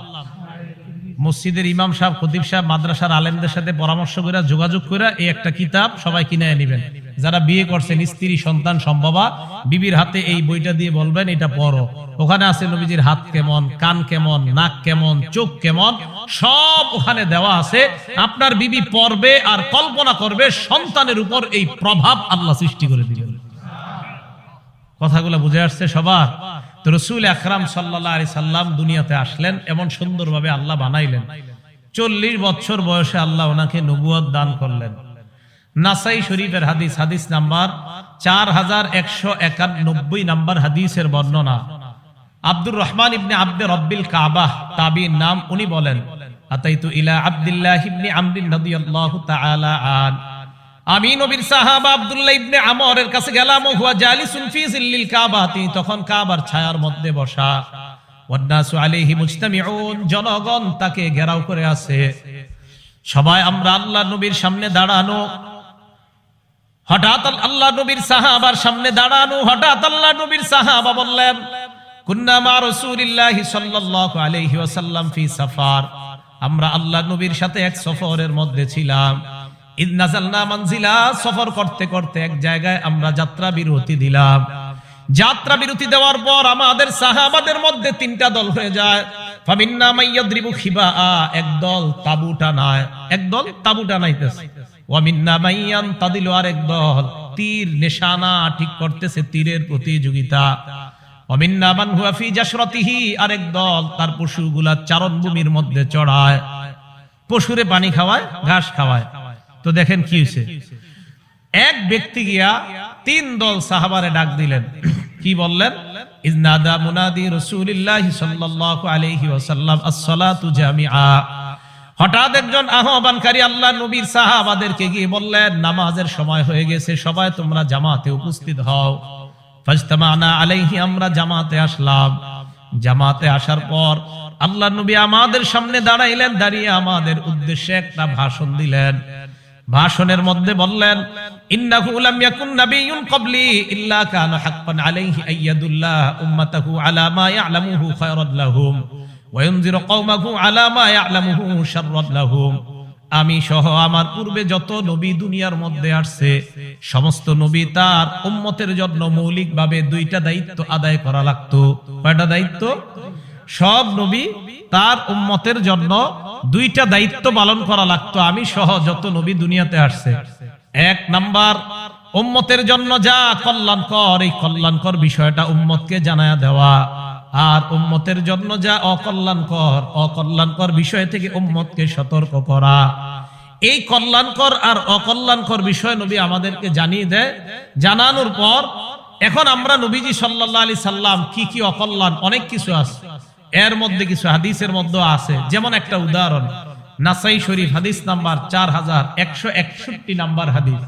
মসজিদের ইমাম সাহেব, খতিব সাহেব, মাদ্রাসার আলেমদের সাথে পরামর্শ করে যোগাযোগ করে এই একটা কিতাব সবাই কিনে নেবেন। যারা বিয়ে করছেন, স্ত্রী সন্তান সম্ভবা, বিবির হাতে এই বইটা দিয়ে বলবেন এটা পড়ো। ওখানে আছে নবীজির হাত কেমন, কান কেমন, নাক কেমন, চোখ কেমন, সব ওখানে দেওয়া আছে। আপনার বিবি পড়বে আর কল্পনা করবে সন্তানের উপর এই প্রভাব আল্লাহ সৃষ্টি করে দিবেন। কথাগুলো বুঝে আসছে সবার? তো রাসূল আকরাম সাল্লাল্লাহু আলাইহি সাল্লাম দুনিয়াতে আসলেন, এমন সুন্দরভাবে আল্লাহ বানাইলেন। 40 বছর বয়সে আল্লাহ ওনাকে নবুয়ত দান করলেন। নাসাই শরীফের হাদিস, হাদিস নাম্বার 4191 নাম্বার হাদিসের বর্ণনা। আব্দুর রহমান ইবনে আব্দে রব্বিল কাবাহ, তাবিঈর নাম, উনি বলেন, আতাইতু ইলা আব্দুল্লাহ ইবনে আমর রাদিয়াল্লাহু তাআলা আন, আমি নবীর সাহাবা আব্দুল্লাহ ইবনে আমরের কাছে গেলাম। হুয়া জালিসুন ফি জিল্লিল কাবা, তিনি তখন কাবার ছায়ার মধ্যে বসা। ওয়ান্নাসু আলাইহি মুজতামিউন, জনগণ তাকে ঘেরাও করে আছে। সবাই আমরা আল্লাহ নবীর সামনে দাঁড়ানো। হঠাৎ আল্লাহ নবীর সাহাবার সামনে দাঁড়ানো, হঠাৎ আল্লাহ নবীর সাহাবা বললেন, কুন্না মা রাসূলিল্লাহি সাল্লাল্লাহু আলাইহি ওয়াসাল্লাম ফি সাফার, আমরা আল্লাহর নবীর সাথে এক সফরের মধ্যে ছিলাম। ইদ নাযালনা মানজিলা, সফর করতে করতে এক জায়গায় আমরা যাত্রা বিরতি দিলাম। যাত্রা বিরতি দেওয়ার পর আমাদের সাহাবাদের মধ্যে তিনটা দল হয়ে যায়। ফামিন্না মাইয়াদরিবু খিবা, একদল তাবু টানায়, একদল তাবু টানাইতেছে। ওয়া মিন্না মাইয়ান তাদিলু, আর একদল তীর নিশানা ঠিক করতেছে, তীরের প্রতিযোগিতা। ওয়া মিন্না মান হুয়া ফি জাশরাতিহি, আর একদল তার পশুগুলা চারণভূমির মধ্যে চড়ায়, পশুরে পানি খাওয়ায়, ঘাস খাওয়ায়। তো দেখেন কি হয়েছে, এক ব্যক্তি গিয়া তিন দল সাহাবারে ডাক দিলেন। কি বললেন? ইজনাদা মুনাদি রাসূলিল্লাহি সাল্লাল্লাহু আলাইহি ওয়াসাল্লাম আস-সালাতু জামিআ। হঠাৎ একজন আহ্বানকারী আল্লাহ নবীর সাহাবাদেরকে গিয়ে বললেন, নামাজের সময় হয়ে গেছে, সবাই তোমরা জামাতে উপস্থিত হও। ফাজতামানা আলাইহি, আমরা জামাতে আসলাম। জামাতে আসার পর আল্লাহ নবী আমাদের সামনে দাঁড়াইলেন, দাঁড়িয়ে আমাদের উদ্দেশ্যে একটা ভাষণ দিলেন। ভাষণের মধ্যে বললেন, ইন্নাহু লাম ইয়াকুন নাবিয়্যুন ক্বাবলি ইল্লা কানা হাক্কান আলাইহি আইয়াদুল্লাহ উম্মাতাহু আলা মা ইয়ালামুহু খায়রান লাহুম ওয়া ইউনজিরু কওমাহু আলা মা ইয়ালামুহু শাররান লাহুম। আমি সহ আমার পূর্বে যত নবী দুনিয়ার মধ্যে আসছে, সমস্ত নবী তার উম্মতের জন্য মৌলিকভাবে দুইটা দায়িত্ব আদায় করা লাগতো। কয়টা দায়িত্ব? সব নবী তার উম্মতের জন্য দুইটা দায়িত্ব পালন করা লাগতো, আমি সহ যত নবী দুনিয়াতে আসছে। এক নাম্বার, উম্মতের জন্য যা কল্যাণকর, এই কল্যাণকর বিষয়টা উম্মতকে জানায়া দেওয়া। আর উম্মতের জন্য যা অকল্যাণকর, অকল্যাণকর বিষয় থেকে উম্মতকে সতর্ক করা। এই কল্যাণকর আর অকল্যাণকর বিষয় নবী আমাদেরকে জানিয়ে দেয়। জানানোর পর এখন আমরা নবীজি সাল্লাল্লাহু আলাইহি সাল্লাম কি কি অকল্যাণ, অনেক কিছু আছে, এর মধ্যে কিছু হাদিসের মধ্যে আছে। যেমন একটা উদাহরণ, নাসাই শরীফ হাদিস নাম্বার 4161 নাম্বার হাদিস।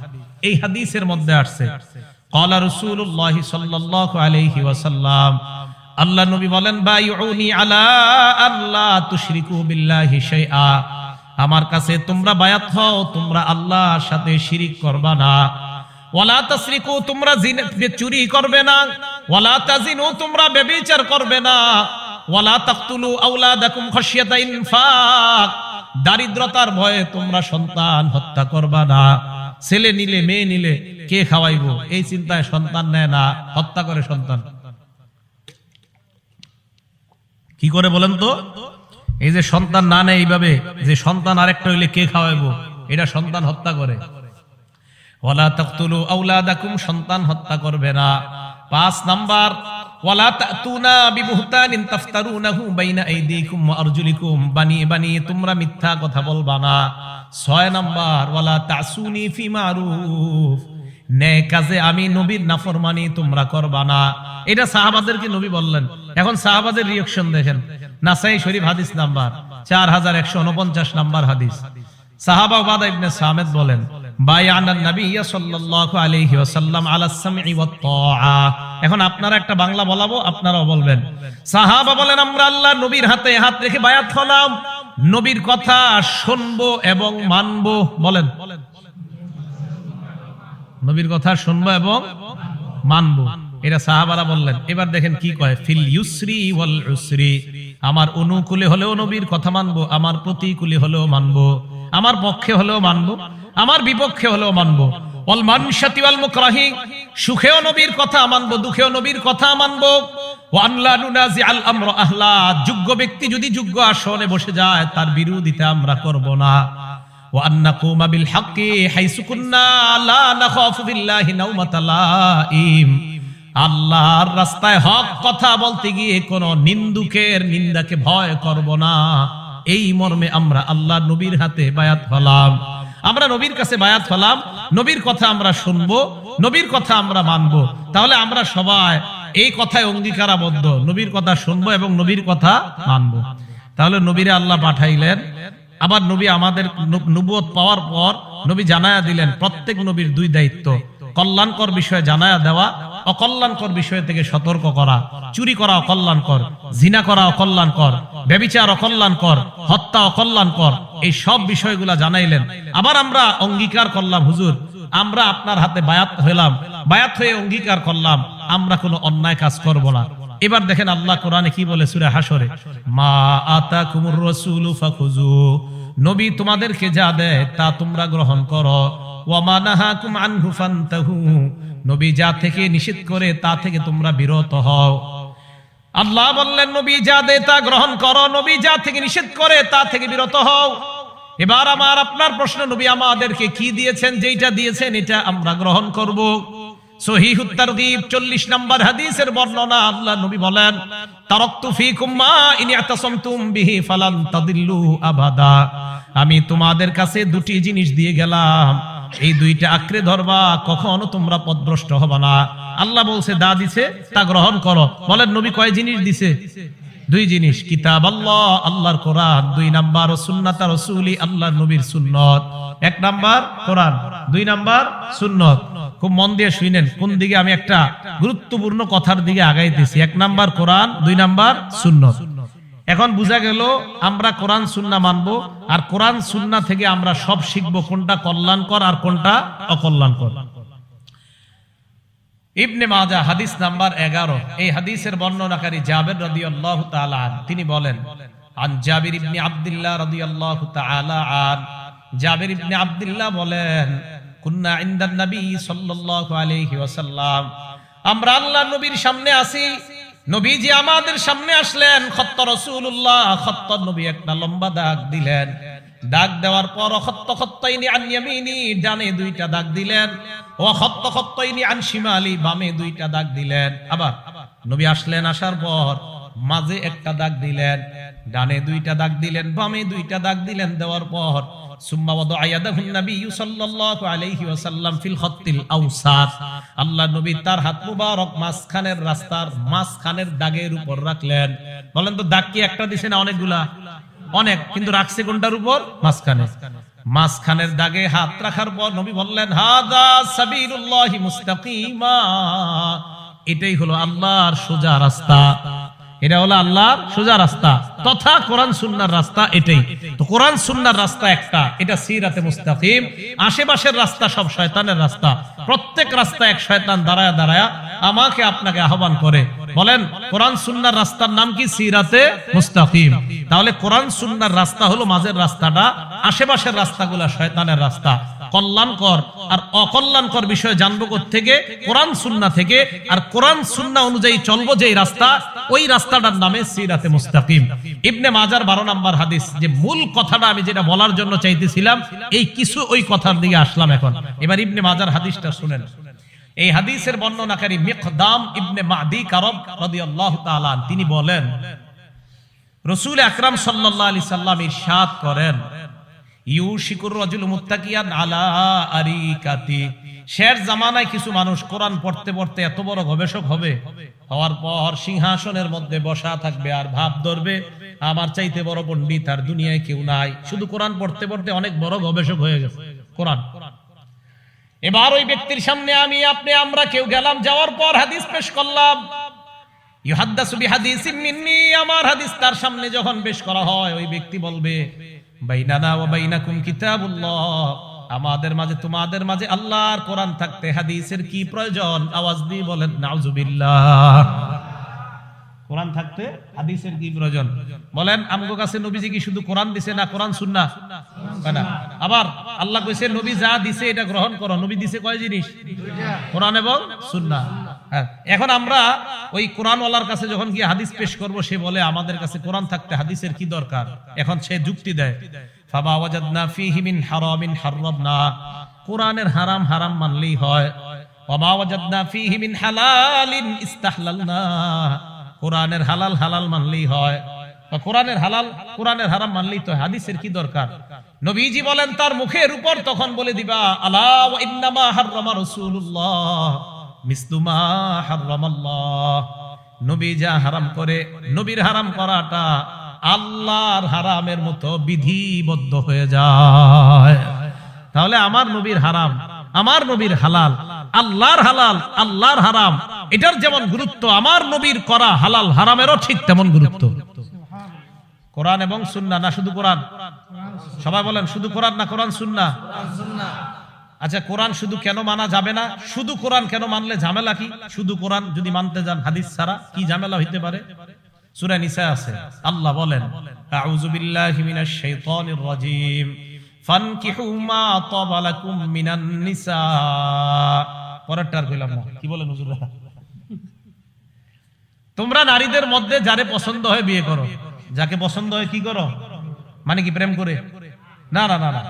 এই হাদিসের মধ্যে আসছে, ক্বালা রাসূলুল্লাহ সাল্লাল্লাহু আলাইহি ওয়াসাল্লাম, আল্লাহ নবী বলেন, বাইউনি আলা আল্লা তুশরিকু বিল্লাহি শাইআ, আমার কাছে তোমরা বায়াত হও, তোমরা আল্লাহর সাথে শিরিক করবা না। ওয়ালা তাসরিকু, তোমরা চুরি করবে না। ওয়ালা তাজিনু, তোমরা ব্যভিচার করবে না। ওয়ালা তাকতুলু আওলাদাকুম খাশিয়াতা ইনফাক, দারিদ্রতার ভয়ে তোমরা সন্তান হত্যা করবা না। ছেলে নিলে মেয়ে নিলে কে খাওয়াইবো, এই চিন্তায় সন্তান নেয় না, হত্যা করে সন্তান। কি করে বলেন তো? এই যে সন্তান না নেয় এইভাবে, যে সন্তান আরেকটা হইলে কে খাওয়াইবো, এটা সন্তান হত্যা করে। ওয়ালা তাকতুলু আওলাদাকুম, সন্তান হত্যা করবে না। 5 নাম্বার, ওয়ালা তাতুনা বিবুহতানিন তাফতারুনাহু বাইনা আইদিকুম ওয়া আরজুলিকুম, বানিয়ে তোমরা মিথ্যা কথা বলবা না। 6 নাম্বার, ওয়ালা তাসুনি ফি মারুফ, নেক কাজে আমি নবীর নাফরমানি তোমরা করবা না। এটা সাহাবাদেরকে নবী বললেন। এখন সাহাবাদের রিঅ্যাকশন দেখেন। নাসাই শরীফ হাদিস নাম্বার 4149 নাম্বার হাদিস। সাহাবা উবাদা ইবনে সামিত বলেন, বায়ানান নবী সাল্লাল্লাহু আলাইহি ওয়াসাল্লাম আলা সামঈ ওয়াত তাআ। এখন আপনারা একটা বাংলা বলাবো, আপনারাও বলবেন। সাহাবা বলেন, আমরা আল্লাহ নবীর হাতে হাত রেখে বায়াত হলাম, নবীর কথা শুনবো এবং মানবো। বলেন, নবীর কথা শুনবো এবং মানবো, এটা সাহাবারা বললেন। এবার দেখেন কি কয়, ফিল ইউসরি ওয়াল উসরি, আমার অনুকূলে হলেও নবীর কথা মানবো, আমার প্রতিকূলে হলেও মানবো, আমার পক্ষে হলেও মানবো, আমার বিপক্ষে হলেও মানবো। ওয়াল মানশাতি ওয়াল মুকরাহি, সুখেও নবীর কথা মানবো, দুঃখেও নবীর কথা মানবো। ওয়া আন লা নুনাজি আল আমর আহলা, যোগ্য ব্যক্তি যদি যোগ্য আসনে বসে যায় তার বিরোধিতা আমরা করব না। ওয়া আন নাকুমা বিল হাক্কি হাইসু কুন্না লা নাখাফু বিল্লাহি নাওমাতা লাইম, আল্লাহর রাস্তায় হক কথা বলতে গিয়ে কোন নিন্দুকের নিন্দাকে ভয় করব না। এই মর্মে আমরা আল্লাহ নবীর হাতে বায়াত হলাম। আমরা নবীর কাছে বায়াত হলাম, নবীর কথা আমরা শুনবো, নবীর কথা আমরা মানবো। তাহলে আমরা সবাই এই কথায় অঙ্গীকারাবদ্ধ, নবীর কথা শুনবো এবং নবীর কথা মানবো। তাহলে নবীরে আল্লাহ পাঠাইলেন। আবার নবী আমাদের নবুয়ত পাওয়ার পর নবী জানায়া দিলেন, প্রত্যেক নবীর 2 দায়িত্ব, কল্যাণকর বিষয়ে জানায়া দেওয়া, অকল্যাণকর বিষয় থেকে সতর্ক করা। চুরি করা অকল্যাণকর, জিনা করা অকল্যাণকর, ব্যভিচার অকল্যাণকর, হত্যা অকল্যাণকর, এই সব বিষয়গুলা জানাইলেন। আবার আমরা অঙ্গীকার করলাম, হুজুর আমরা আপনার হাতে বায়াত হইলাম, বায়াত হয়ে অঙ্গীকার করলাম আমরা কোনো অন্যায় কাজ করব না। এবার দেখেন আল্লাহ কোরআনে কি বলে সূরা হাশরে, মা আতাকুমুর রাসূলু ফাখুযু, নবী তোমাদেরকে যা দেয় তা তোমরা গ্রহণ করো, ওয়া মা নাহাকুম আনহু ফান্তাহু, নবী যা থেকে নিষেধ করে তা থেকে তোমরা বিরত হও। আল্লাহ বললেন নবী যা দেয় তা গ্রহণ করো, নবী যা থেকে নিষেধ করে তা থেকে বিরত হও। এবার আমার আপনার প্রশ্ন, নবী আমাদেরকে কি দিয়েছেন? যেটা দিয়েছেন এটা আমরা গ্রহণ করব। সহিহুত তারগীব 40 নম্বর হাদিসের বর্ণনা, আল্লাহ নবী বলেন তারাকতু ফীকুম মা ইন ইয়াতাসামতুম বিহি ফালান তাদিল্লু আবাদা, আমি তোমাদের কাছে দুটি জিনিস দিয়ে গেলাম, এই দুইটা আঁকড়ে ধরবা, কখনো তোমরা পথভ্রষ্ট হবে না। আল্লাহ বলছে দা দিছে তা গ্রহণ করো। বলেন নবী কয় জিনিস দিছে? দুই জিনিস, কিতাব আল্লাহ, আল্লাহর কোরআন, 2 নাম্বার সুন্নাত রাসূলি, আল্লাহর নবীর সুন্নত। 1 নাম্বার কোরআন, 2 নাম্বার সুন্নত। খুব মন দিয়ে শুনেন, কোন দিকে আমি একটা গুরুত্বপূর্ণ কথার দিকে আগাইতেছি। 1 নাম্বার কোরআন, 2 নাম্বার সুন্নত। এখন বুঝা গেল আমরা কোরআন সুন্নাহ মানবো, আর কোরআন সুন্নাহ থেকে আমরা সব শিখবো কোনটা কল্যাণকর আর কোনটা অকল্যাণকর। ইবনে মাজাহ হাদিস নাম্বার 11, এই হাদিসের বর্ণনাকারী জাবের রাদিয়াল্লাহু তাআলা আন, তিনি বলেন আন জাবির ইবনে আব্দুল্লাহ রাদিয়াল্লাহু তাআলা আন, জাবির ইবনে আব্দুল্লাহ বলেন কুন্না ইনদান নবী সাল্লাল্লাহু আলাইহি ওয়াসাল্লাম, আমরা আল্লাহর নবীর সামনে আছি, নবীজি আমাদের সামনে আসলেন, খত্ত রাসূলুল্লাহ, খত্ত নবী একটা লম্বা দাগ দিলেন, দাগ দেওয়ার পর খত্ত খত্তাইনি আন ইয়ামিনি, ডানে 2টা দাগ দিলেন, ও খত্ত খত্তাইনি আন শিমালি, বামে 2টা দাগ দিলেন। আবার নবী আসলেন, আসার পর মাঝে একটা দাগ দিলেন, ডানে 2টা দাগ দিলেন, বামে 2টা দাগ দিলেন, দেওয়ার পর সুম্মা ওয়াদা ইয়াদাহুন নবী সাল্লাল্লাহু আলাইহি ওয়াসাল্লাম ফিল খাত্তিল আওসাত, আল্লাহ নবী তার হাত মুবারক মাঝখানের রাস্তার মাঝখানের দাগের উপর রাখলেন। বলেন তো দাগ কি একটা দিছে না অনেকগুলা? অনেক, কিন্তু রাখছে কোনটার উপর? মাঝখানে। মাঝখানের দাগে হাত রাখার পর নবী বললেন হাযা সাবিলুল্লাহি মুস্তাকিমা, এটাই হলো আল্লাহর সোজা রাস্তা, এটা হলো আল্লাহর সোজা রাস্তা তথা কোরআন সুন্নাহর রাস্তা। এটাই তো কোরআন সুন্নাহর রাস্তা একটা, এটা সিরাতে মুস্তাকিম। আশেপাশের রাস্তা সব শয়তানের রাস্তা, প্রত্যেক রাস্তা এক শয়তান দাঁড়ায়া দাঁড়ায়া আমাকে আপনাকে আহ্বান করে। বলেন কোরআন সুন্নাহর রাস্তার নাম কি? সিরাতে মুস্তাকিম। তাহলে কোরআন সুন্নাহর রাস্তা হলো মাঝের রাস্তাটা, আশেপাশের রাস্তাগুলো শয়তানের রাস্তা। কল্যাণকর আর অকল্যাণকর বিষয় জানবো থেকে? কোরআন সুন্নাহ থেকে। আর কোরআন সুন্নাহ অনুযায়ী চলবো যেই রাস্তা, ওই রাস্তাটার নামে সিরাতে মুস্তাকিম। ইবনে মাজার 12 নম্বর হাদিস, যে মূল কথাটা আমি যেটা বলার জন্য চাইতেছিলাম, এই কিছু ওই কথার দিকে আসলাম এখন। এবার ইবনে মাজার হাদিসটা শুনেন। এই হাদিসের বর্ণনাকারী মিকদাম ইবনে মাদি কারব রাদিয়াল্লাহু তাআলা, তিনি বলেন রাসূল আকরাম সাল্লাল্লাহু আলাইহি সাল্লাম ইরশাদ করেন ইউশিকুর রাজুল মুত্তাকিয়ান আলা আরিকাতি, শের জামানায় কিছু মানুষ কোরআন পড়তে পড়তে এত বড় গবেষক হবে, হওয়ার পর সিংহাসনের মধ্যে বসা থাকবে আর ভাব ধরবে আমার চাইতে বড় পণ্ডিত আর দুনিয়ায় কেউ নাই, শুধু কোরআন পড়তে পড়তে অনেক বড় গবেষক হয়ে গেছে কোরআন। এবার ওই ব্যক্তির সামনে আমি আপনি আমরা কেউ গেলাম, যাওয়ার পর হাদিস পেশ করলাম, ইউহাদ্দাসু বিহাদিসিন মিন্নি, আমার হাদিস তার সামনে যখন পেশ করা হয়, ওই ব্যক্তি বলবে বাইনানা ওয়া বাইনাকুম কিতাবুল্লাহ, আমাদের মাঝে তোমাদের মাঝে আল্লাহর কোরআন থাকতে হাদিসের কি প্রয়োজন? আওয়াজ দিয়ে বলেন নাউজুবিল্লাহ। কোরআন থাকতে হাদিসের কি প্রয়োজন? বলেন আমগো কাছে নবীজি কি শুধু কোরআন দিছে না কোরআন সুন্নাহ? না, আবার আল্লাহ কইছে নবী যা দিছে এটা গ্রহণ করো। নবী দিছে কয় জিনিস? কোরআন এবং সুন্নাহ। এখন আমরা ওই কোরআন ওয়ালার কাছে যখন গিয়ে হাদিস পেশ করব, সে বলে আমাদের কাছে কোরআন থাকতে হাদিসের কি দরকার? এখন সে যুক্তি দেয় ফামা ওয়াজাদনা ফীহি মিন হারামিন হারামনা, কোরআনের হারাম হারাম মানলেই হয়, ওয়ামা ওয়াজাদনা ফীহি মিন হালালিন ইস্তাহলালনা, কোরআনের হালাল হালাল মানলেই হয়, কোরআনের হালাল কোরআনের হারাম মানলেই তো, হাদিসের কি দরকার? নবীজি বলেন তার মুখের উপর তখন বলে দিবা আলা ওয়া ইন্নামা হাররামা রাসূলুল্লাহ মিসলু মা হাররামাল্লাহ, নবী যা হারাম করে, নবীর হারাম করাটা আল্লাহর হারামের মতো বিধিবদ্ধ হয়ে যায়। তাহলে আমার নবীর হারাম, আমার নবীর হালাল, আল্লাহর হালাল আল্লাহর হারাম, এটার যেমন গুরুত্ব, আমার নবীর করা হালাল হারামেরও ঠিক তেমন গুরুত্ব। কোরআন এবং সুন্নাহ, না শুধু কোরআন? সবাই বলেন শুধু কোরআন না কোরআন সুন্নাহ? আচ্ছা, কোরআন শুধু কেন মানা যাবে না? শুধু কোরআন কেন মানলে ঝামেলা কি? শুধু কোরআন যদি মানতে যান হাদিস ছাড়া কি ঝামেলা হইতে পারে? সূরা নিসা আছে, আল্লাহ বলেন আউযু বিল্লাহি মিনাশ শাইতানির রাজীম ফানকিহু মা তাবা লাকুম মিনান নিসা। পরেরটার কইলাম না, কি বলেন হুজুররা? তোমরা নারীদের মধ্যে যারে পছন্দ হয় বিয়ে করো। যাকে পছন্দ হয় কি করো? মানে কি প্রেম করে? না না না না,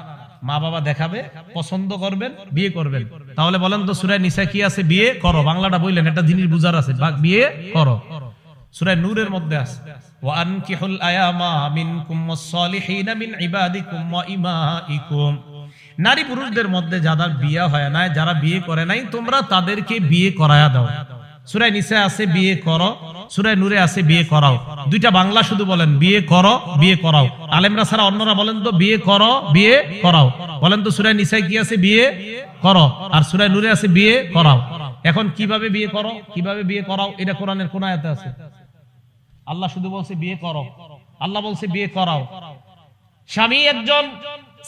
মা বাবা দেখাবে, পছন্দ করবেন, বিয়ে করবেন। তাহলে বলেন তো সূরা নিসা কি আছে? বিয়ে করো। বাংলাটা বললেন, একটা জিনিস বুঝার আছে, বিয়ে করো। সূরা নূরের মধ্যে আছে ওয়া আনকিহুল আয়ামা মিনকুম ওয়াস-সালিহিনা মিন ইবাদিকুম ওয়া ইমাইকুম। নারী পুরুষদের মধ্যে যাদের বিয়ে হয় না, যারা বিয়ে করে নাই, তোমরা তাদেরকে বিয়ে করায়া দাও। সূরা নিসা আছে বিয়ে করো, সূরা নূরে আছে বিয়ে করাও। দুইটা বাংলা শুধু বলেন, বিয়ে করো, বিয়ে করাও। আলেমরা ছাড়া অন্যরা বলেন তো বিয়ে করো, বিয়ে করাও। বলেন তো সূরা নিসায় কি আছে? বিয়ে করো। আর সূরা নূরে আছে বিয়ে করাও। এখন কিভাবে বিয়ে করো, কিভাবে বিয়ে করাও, এটা কোরআনের কোন আয়াতে আছে? আল্লাহ শুধু বলছে বিয়ে করো, আল্লাহ বলছে বিয়ে করাও। স্বামী একজন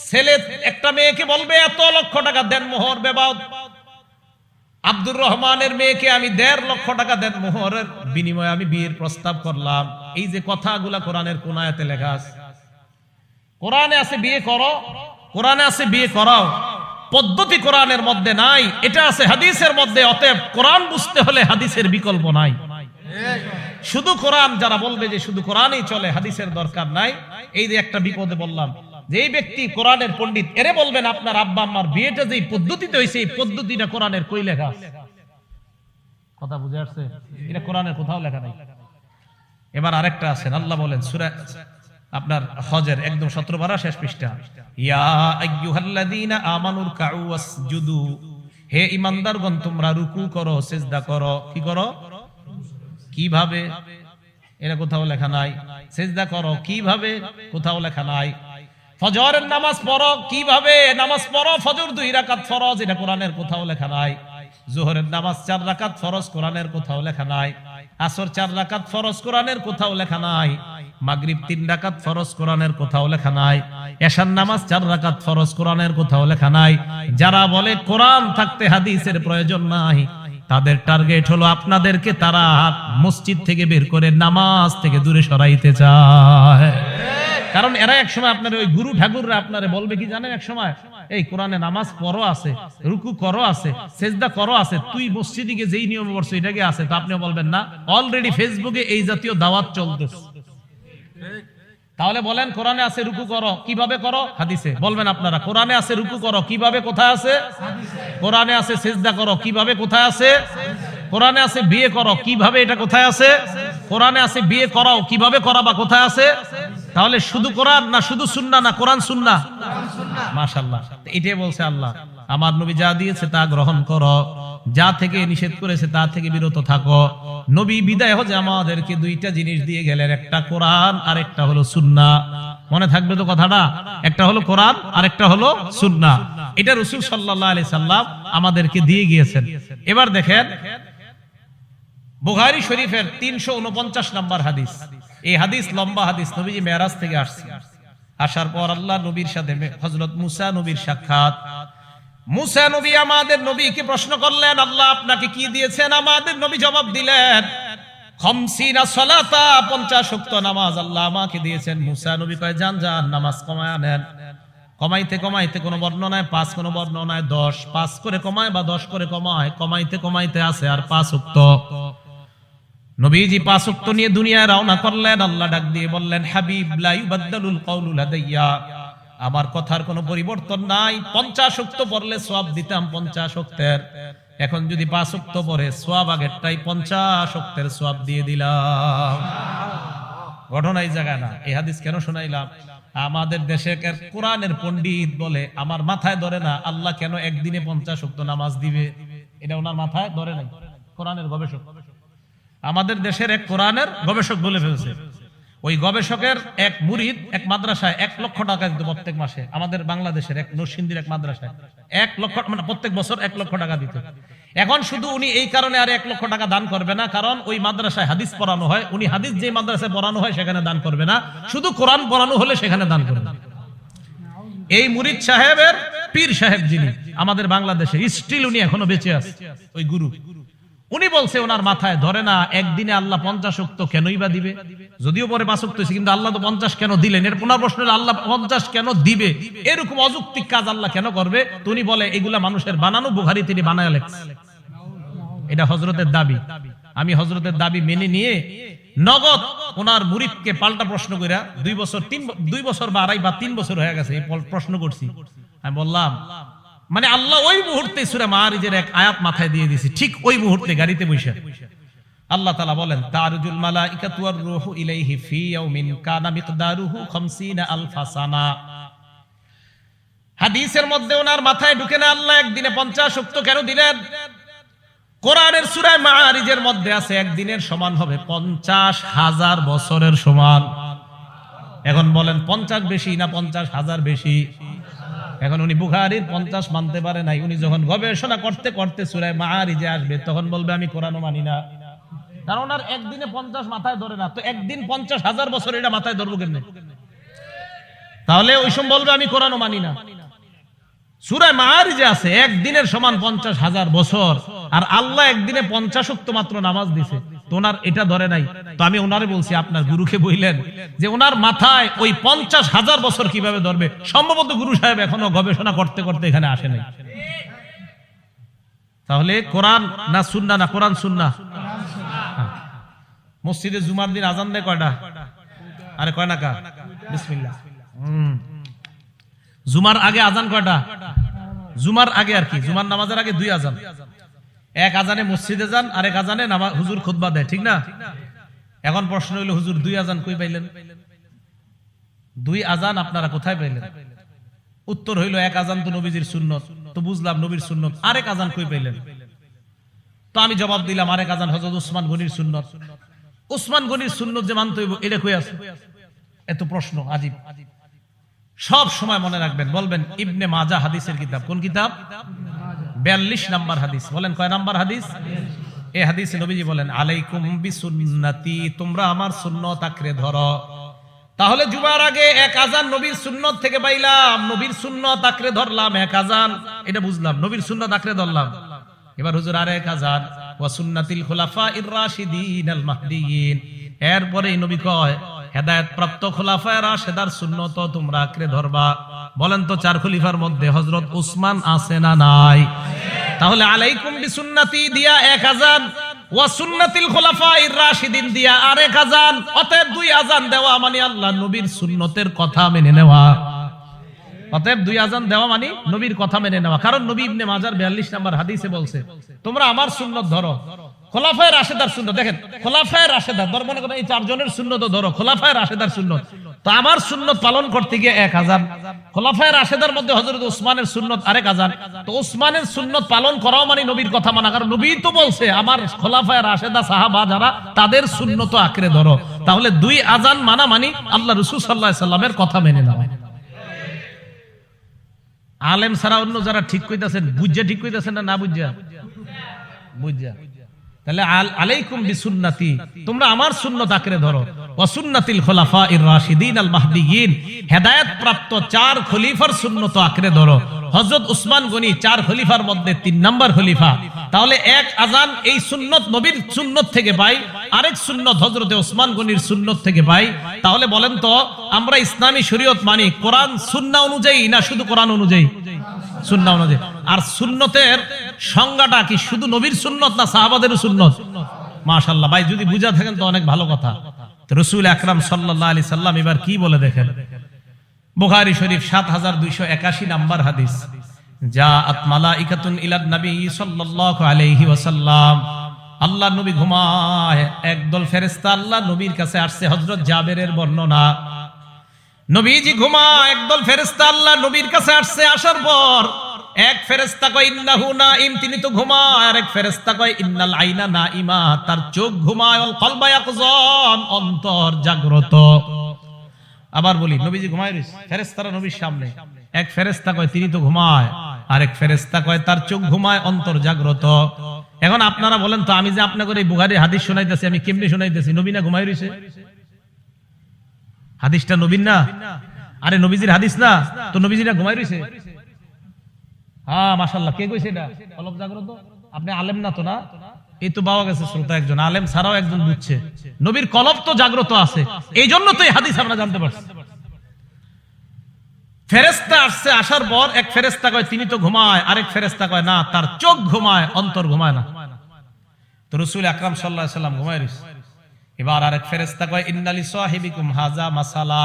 ছেলে একটা মেয়েকে বলবে এত লক্ষ টাকা দেন মোহর বেবাদ। আব্দুর রহমানের মেয়েকে আমি 1.5 লক্ষ টাকা দেন মোহরের বিনিময়ে আমি বিয়ের প্রস্তাব করলাম। এই যে কথাগুলা কোরআনের কোন আয়াতে লেখা আছে? কোরআনে আছে বিয়ে করো, কোরআনে আছে বিয়ে করাও। পদ্ধতি কোরআনের মধ্যে নাই, এটা আছে হাদিসের মধ্যে। অতএব কোরআন বুঝতে হলে হাদিসের বিকল্প নাই। শুধু কোরআন যারা বলবে যে শুধু কোরআনই চলে, হাদিসের দরকার নাই, এই যে একটা বিপদে বললাম। যে ব্যক্তি কোরআনের পণ্ডিত, এরে বলবেন আপনার আব্বা আম্মার বিয়েটা যে পদ্ধতিতে হয়েছে, এই পদ্ধতিটা কোরআনের কই লেখা আছে? কথা বুঝে আসছে? এটা কোরআনের কোথাও লেখা নাই। এবার আরেকটা আছেন, আল্লাহ বলেন সূরা আপনার হজের একদম 17 পারা শেষ পৃষ্ঠা, ইয়া আইয়ুহাল্লাযীনা আমানুর কাউ ওয়াসজুদু। হে ঈমানদারগণ, তোমরা রুকু করো, সিজদা করো। কি করো? কিভাবে? এটা কোথাও লেখা নাই। সিজদা করো কিভাবে? কোথাও লেখা নাই। ফজরের নামাজ পড়ো কিভাবে? নামাজ পড়ো, ফজর 2 রাকাত ফরজ, এটা কোরআনের কোথাও লেখা নাই। যোহরের নামাজ 4 রাকাত ফরজ, কোরআনের কোথাও লেখা নাই। আসর 4 রাকাত ফরজ, কোরআনের কোথাও লেখা নাই। মাগরিব 3 রাকাত ফরজ, কোরআনের কোথাও লেখা নাই। এশার নামাজ 4 রাকাত ফরজ, কোরআনের কোথাও লেখা নাই। যারা বলে কোরআন থাকতে হাদিসের প্রয়োজন নাই, তাদের টার্গেট হলো আপনাদেরকে তারা মসজিদ থেকে বের করে নামাজ থেকে দূরে সরাইতে চায়। কারণ এরা এক সময় আপনার ওই গুরু ঠাকুররা আপনারে বলবে কি জানেন? এক সময় এই কোরআনে নামাজ পড়ো আছে, রুকু করো আছে, সেজদা করো আছে, তুই মসজিদে গিয়ে যেই নিয়ম করছো এটাকে আছে, তো আপনিও বলবেন না? অলরেডি ফেসবুকে এই জাতীয় দাওয়াত চলতেছে। তাহলে বলেন কোরআনে আছে রুকু করো, কিভাবে করো? হাদিসে। বলবেন আপনারা কোরআনে আছে রুকু করো, কিভাবে? কোথায় আছে? কোরআনে আছে সিজদা করো, কিভাবে? কোথায় আছে? কোরআনে আছে বিয়ে করো, কিভাবে? এটা কোথায় আছে? কোরআনে আছে বিয়ে করাও, কিভাবে করাবা? কোথায় আছে? তাহলে শুধু কোরআন না শুধু সুন্নাহ, না কোরআন সুন্নাহ? মাশাআল্লাহ, এটাই বলছে আল্লাহ, আমার নবী যা দিয়েছে তা গ্রহণ করো, যা থেকে নিষেধ করেছে তা থেকে বিরত থাকো। নবী বিদায় হজে আমাদেরকে 2টা জিনিস দিয়ে গেলেন, একটা কোরআন আর একটা হলো সুন্নাহ। মনে থাকবে তো কথাটা? একটা হলো কোরআন আর একটা হলো সুন্নাহ। এটা রাসূল সাল্লাল্লাহু আলাইহি সাল্লাম আমাদেরকে দিয়ে গিয়েছেন। এবার দেখেন বুখারী শরীফের 349 নম্বর হাদিস। এই হাদিস লম্বা হাদিস, নবীজি মেরাজ থেকে আসছে। আসার পর আল্লাহ নবীর সাথে হযরত মুসা নবীর সাক্ষাৎ। মুসা নবী আমাদের নবীকে প্রশ্ন করলেন, আল্লাহ আপনাকে কি দিয়েছেন? আমাদের নবী জবাব দিলেন, 50 সালাতা, 50 ওয়াক্ত নামাজ আল্লাহ আমাকে দিয়েছেন। মুসা নবী কয়, যান যান নামাজ কমায় আনেন। কমাইতে কমাইতে কোনো বর্ণনায় 5, কোনো বর্ণনায় 10, 5 করে কমায় বা 10 করে কমায়, কমাইতে কমাইতে আছে আর 5 ওয়াক্ত। নবীজি 5 ওয়াক্ত নিয়ে দুনিয়ায় রওনা করলেন। আল্লাহ ডাক দিয়ে বললেন, হাবিব লা ইউবাদদালুল কাউলু লাদাইয়া, আমার কথার কোনো পরিবর্তন নাই। 50 ওয়াক্ত পড়লে সওয়াব দিতাম 50 ওয়াক্তের, এখন যদি 5 ওয়াক্ত পড়ে সওয়াব আগেরটাই 50 ওয়াক্তের সওয়াব দিয়ে দিলাম। ঘটনা এই জায়গায় না। এই হাদিস কেন শোনাইলাম? আমাদের দেশে কোরআনের পণ্ডিত বলে, আমার মাথায় ধরে না আল্লাহ কেন একদিনে 50 ওয়াক্ত নামাজ দিবে, এটা ওনার মাথায় ধরে নাই। কোরআনের গবেষক, আমাদের দেশের এক কোরআনের গবেষক বলে ফেলছে। ওই গবেষকের এক মুরিদ এক মাদ্রাসায় 1 লক্ষ টাকা দিত প্রত্যেক মাসে। আমাদের বাংলাদেশের এক নরসিংদীর এক মাদ্রাসায় 1 লক্ষ, মানে প্রত্যেক বছর 1 লক্ষ টাকা দিত। এখন শুধু উনি এই কারণে আর 1 লক্ষ টাকা দান করবে না, কারণ ওই মাদ্রাসায় হাদিস পড়ানো হয়, উনি হাদিস যে মাদ্রাসায় পড়ানো হয় সেখানে দান করবে না, শুধু কোরআন পড়ানো হলে সেখানে দান করবে। এই মুরিদ সাহেবের পীর সাহেব যিনি আমাদের বাংলাদেশে স্টিল উনি এখনো বেঁচে আছে ওই গুরু। উনি বলছে ওনার মাথায় ধরে না একদিনে আল্লাহ 50 ওয়াক্ত কেনই বা দিবে, যদিও পরে 5 ওয়াক্ত হয়েছে, কিন্তু আল্লাহ তো 50 কেন দিলেন, এর পুনর প্রশ্ন হলো আল্লাহ 50 কেন দিবে, এরকম অযৌক্তিক কাজ আল্লাহ কেন করবে? তো উনি বলে এগুলা মানুষের বানানো, বুখারী তিনি বানায় লেখছে। এটা হযরতের দাবি। আমি হযরতের দাবি মেনে নিয়ে নগদ ওনার মুরিদকে পাল্টা প্রশ্ন কইরা 2 বছর বা 2.5 বা 3 বছর হয়ে গেছে এই প্রশ্ন করছি। আমি বললাম মানে আল্লাহ ওই মুহূর্তে সূরা মাআরিজের এক আয়াত মাথায় দিয়ে দিয়েছে, ঠিক ওই মুহূর্তে গাড়িতে বসে আল্লাহ তাআলা বলেন তারজুল মালাইকাতু ওয়ার রূহু ইলাইহি ফি ইয়াউমিন কানা মিকদারুহু 50 আলফা সানা। হাদিসের মধ্যে ওনার মাথায় ঢুকে না আল্লাহ একদিনে 50 ওয়াক্ত কেন দিলেন। কোরআনের সূরা মাআরিজের মধ্যে আছে একদিনের সমান হবে 50,000 বছরের সমান। এখন বলেন 50 বেশি না 50,000 বেশি? এখন উনি বুখারীর 50 মানতে পারে নাই। উনি যখন গবেষণা করতে করতে সূরা মাআরিজে আসবে তখন বলবে আমি কোরআনও মানি না, কারণ ওনার একদিনে 50 মাথায় ধরে না। তো একদিন 50,000 বছর এটা মাথায় ধরবো কেমনে? তাহলে ওই সময় বলবে আমি কোরআনও মানি না। সূরা মাআরিজে আছে একদিনের সমান 50,000 বছর, আর আল্লাহ একদিনে 50 ওয়াক্ত মাত্র নামাজ দিছে, তো ওনার এটা ধরে নাই। তো আমি ওনারে বলছি আপনার গুরুকে বললেন যে ওনার মাথায় ওই 50,000 বছর কিভাবে ধরবে? সম্ভবত গুরু সাহেব এখনো গবেষণা করতে করতে এখানে আসে নাই। তাহলে কোরআন না সুন্নাহ? না কোরআন সুন্নাহ। মসজিদে জুমার দিন আজান দেয় কয়টা? আরে কয় নাকা? বিসমিল্লাহ। জুমার আগে আজান কয়টা? জুমার আগে আর কি, জুমার নামাজের আগে 2 আজান। এক আজানে মসজিদে যান, আরেক আজানে হুজুর খুতবা দেয়, ঠিক না? এখন প্রশ্ন হইল হুজুর 2 আজান কই পাইলেন? 2 আজান আপনারা কোথায় পাইলেন? উত্তর হইল এক আজান তো নবীজির সুন্নত, তো বুঝলাম নবীর সুন্নত, আরেক আজান কই পাইলেন? তো আমি জবাব দিলাম আরেক আজান হযরত উসমান গনির সুন্নত। উসমান গনির সুন্নত যে মানতে হইব এটা কই আছে? এত প্রশ্ন আজীব। সব সময় মনে রাখবেন, বলবেন ইবনে মাজাহ হাদিসের কিতাব। কোন কিতাব? 42 নাম্বার হাদিস। বলেন কয় নাম্বার হাদিস? এই হাদিসে নবীজি বলেন আলাইকুম বিসুন্নতি, তোমরা আমার সুন্নাত আঁকড়ে ধরো। তাহলে জুমার আগে এক আজান নবীর সুন্নত থেকে পাইলাম, নবীর সুন্নত আঁকড়ে ধরলাম, এক আজান এটা বুঝলাম, নবীর সুন্নত আঁকড়ে ধরলাম। এবার হুজুর আরেক আজান ওয়া সুন্নাতিল খুলাফাইর রাশিদিন আল মাহদিয়িন। এরপরে নবী কয় হেদায়েত প্রাপ্ত খুলাফায়ে রাশিদার সুন্নত তোমরা আঁকড়ে ধরবা। বলেন তো 4 খলিফার মধ্যে হযরত উসমান আছে না নাই? তাহলে আলাইকুম বিসুন্নতি দিয়া এক আজান, ওয়া সুন্নাতিল খুলাফাইর রাশিদিন দিয়া আরেক আজান। অতএব 2 আজান দেওয়া মানে আল্লাহ নবীর সুন্নতের কথা মেনে নেওয়া। অতএব 2 আজান দেওয়া মানে নবীর কথা মেনে নেওয়া। কারণ নবী ইবনে মাজার 42 নাম্বার হাদিসে বলছে তোমরা আমার সুন্নত ধরো, খোলাফায়ে রাশেদার সুন্নত। দেখেন খোলাফায়ে রাশেদার ধর, মনে করেন এই 4 জনের সুন্নত ধরো, খোলাফায়ে রাশেদার সুন্নত। তো আমার সুন্নত পালন করতে গিয়ে এক আজান, খোলাফায়ে রাশেদার মধ্যে হযরত উসমানের সুন্নত আরেক আজান। তো উসমানের সুন্নত পালন করাও মানে নবীর কথা মানা, কারণ নবী তো বলছে আমার খোলাফায়ে রাশেদা সাহাবা যারা তাদের সুন্নত আঁকড়ে ধরো। তাহলে 2 আজান মানা মানে আল্লাহ রাসূল সাল্লাল্লাহু আলাইহি সাল্লামের কথা মেনে নেওয়া। আলেম ছাড়া অন্য যারা ঠিক কইতাছেন বুঝা ঠিক কইতাছেন না বুঝা? বুঝা। তাহলে আলাইকুম বিসুন্নতি, তোমরা আমার সুন্নাত আঁকড়ে ধরো, ওয়া সুন্নাতিল খুলাফাইর রাশিদিন আল মাহদিয়িন, হেদায়েত প্রাপ্ত 4 খলিফার সুন্নাত আঁকড়ে ধরো। হযরত উসমান গনি 4 খলিফার মধ্যে 3 নাম্বার খলিফা। তাহলে এক আজান এই সুন্নত নবীর সুন্নত থেকে পাই, আরেক সুন্নত হযরত উসমান গনির সুন্নত থেকে পাই। তাহলে বলেন তো আমরা ইসলামী শরীয়ত মানি কোরআন সুন্নাহ অনুযায়ী না শুধু কোরআন অনুযায়ী? সুন্নাহ অনুযায়ী। আর সুন্নতের সংজ্ঞাটা কি শুধু নবীর সুন্নত না সাহাবাদের সুন্নত? মাশাআল্লাহ ভাই, যদি বুঝা থাকেন তো অনেক ভালো কথা। তো রাসূল আকরাম সাল্লাল্লাহু আলাইহি সাল্লাম এবার কি বলে দেখেন। বুখারী শরীফ 7281 নাম্বার হাদিস, জাআত মালাইকাতুন ইলান নবী সাল্লাল্লাহু আলাইহি ওয়াসাল্লাম। আল্লাহর নবী ঘুমায়, একদল ফেরেশতা আল্লাহ নবীর কাছে আসছে। হযরত জাবেরের বর্ণনা, নবীজি ঘুমায়, একদল ফেরেশতা আল্লাহ নবীর কাছে আসছে। আসার পর এক ফেরেশতা কয় ইন্নাহু নাইম, তিনি তো ঘুমায়। আর এক ফেরেশতা কয় ইন্নাল আইনা নাইমা, তার চোখ ঘুমায়। ওয়াল কলবা ইয়াকযান, অন্তর জাগ্রত। আবার বলি নবীজি ঘুমায় রইছে, ফেরেশতারা নবীর সামনে। এক ফেরেশতা কয় তিনি তো ঘুমায়, আর এক ফেরেশতা কয় তার চোখ ঘুমায়, অন্তর জাগ্রত। এখন আপনারা বলেন তো আমি যে আপনাদের এই বুখারী হাদিস শোনাইতেছি আমি কেমনে শোনাইতেছি? নবী না ঘুমায় রইছে? হাদিসটা নবীর না? আরে নবীজির হাদিস না, তো নবীজি না ঘুমায় রইছে? হ্যাঁ মাশাআল্লাহ, কে কইছে এটা? কলব জাগ্রত। আপনি আলেম না তো? না, এই তো পাওয়া গেছে শ্রোতা একজন, আলেম ছাড়াও একজন বুঝছে। নবীর কলব তো জাগ্রত আছে, এই জন্য তো এই হাদিস আমরা জানতে পারছি। ফেরেশতা আসছে, আসার পর এক ফেরেশতা কয় তিনি তো ঘুমায়, আরেক ফেরেশতা কয় না, তার চোখ ঘুমায়, অন্তর ঘুমায় না। তো রাসূল আকরাম সাল্লাল্লাহু আলাইহি সাল্লাম ঘুমায় রইছে। এবার আরেক ফেরেশতা কয় ইন্নালি সাহিবিকুম হাযা মাসালা,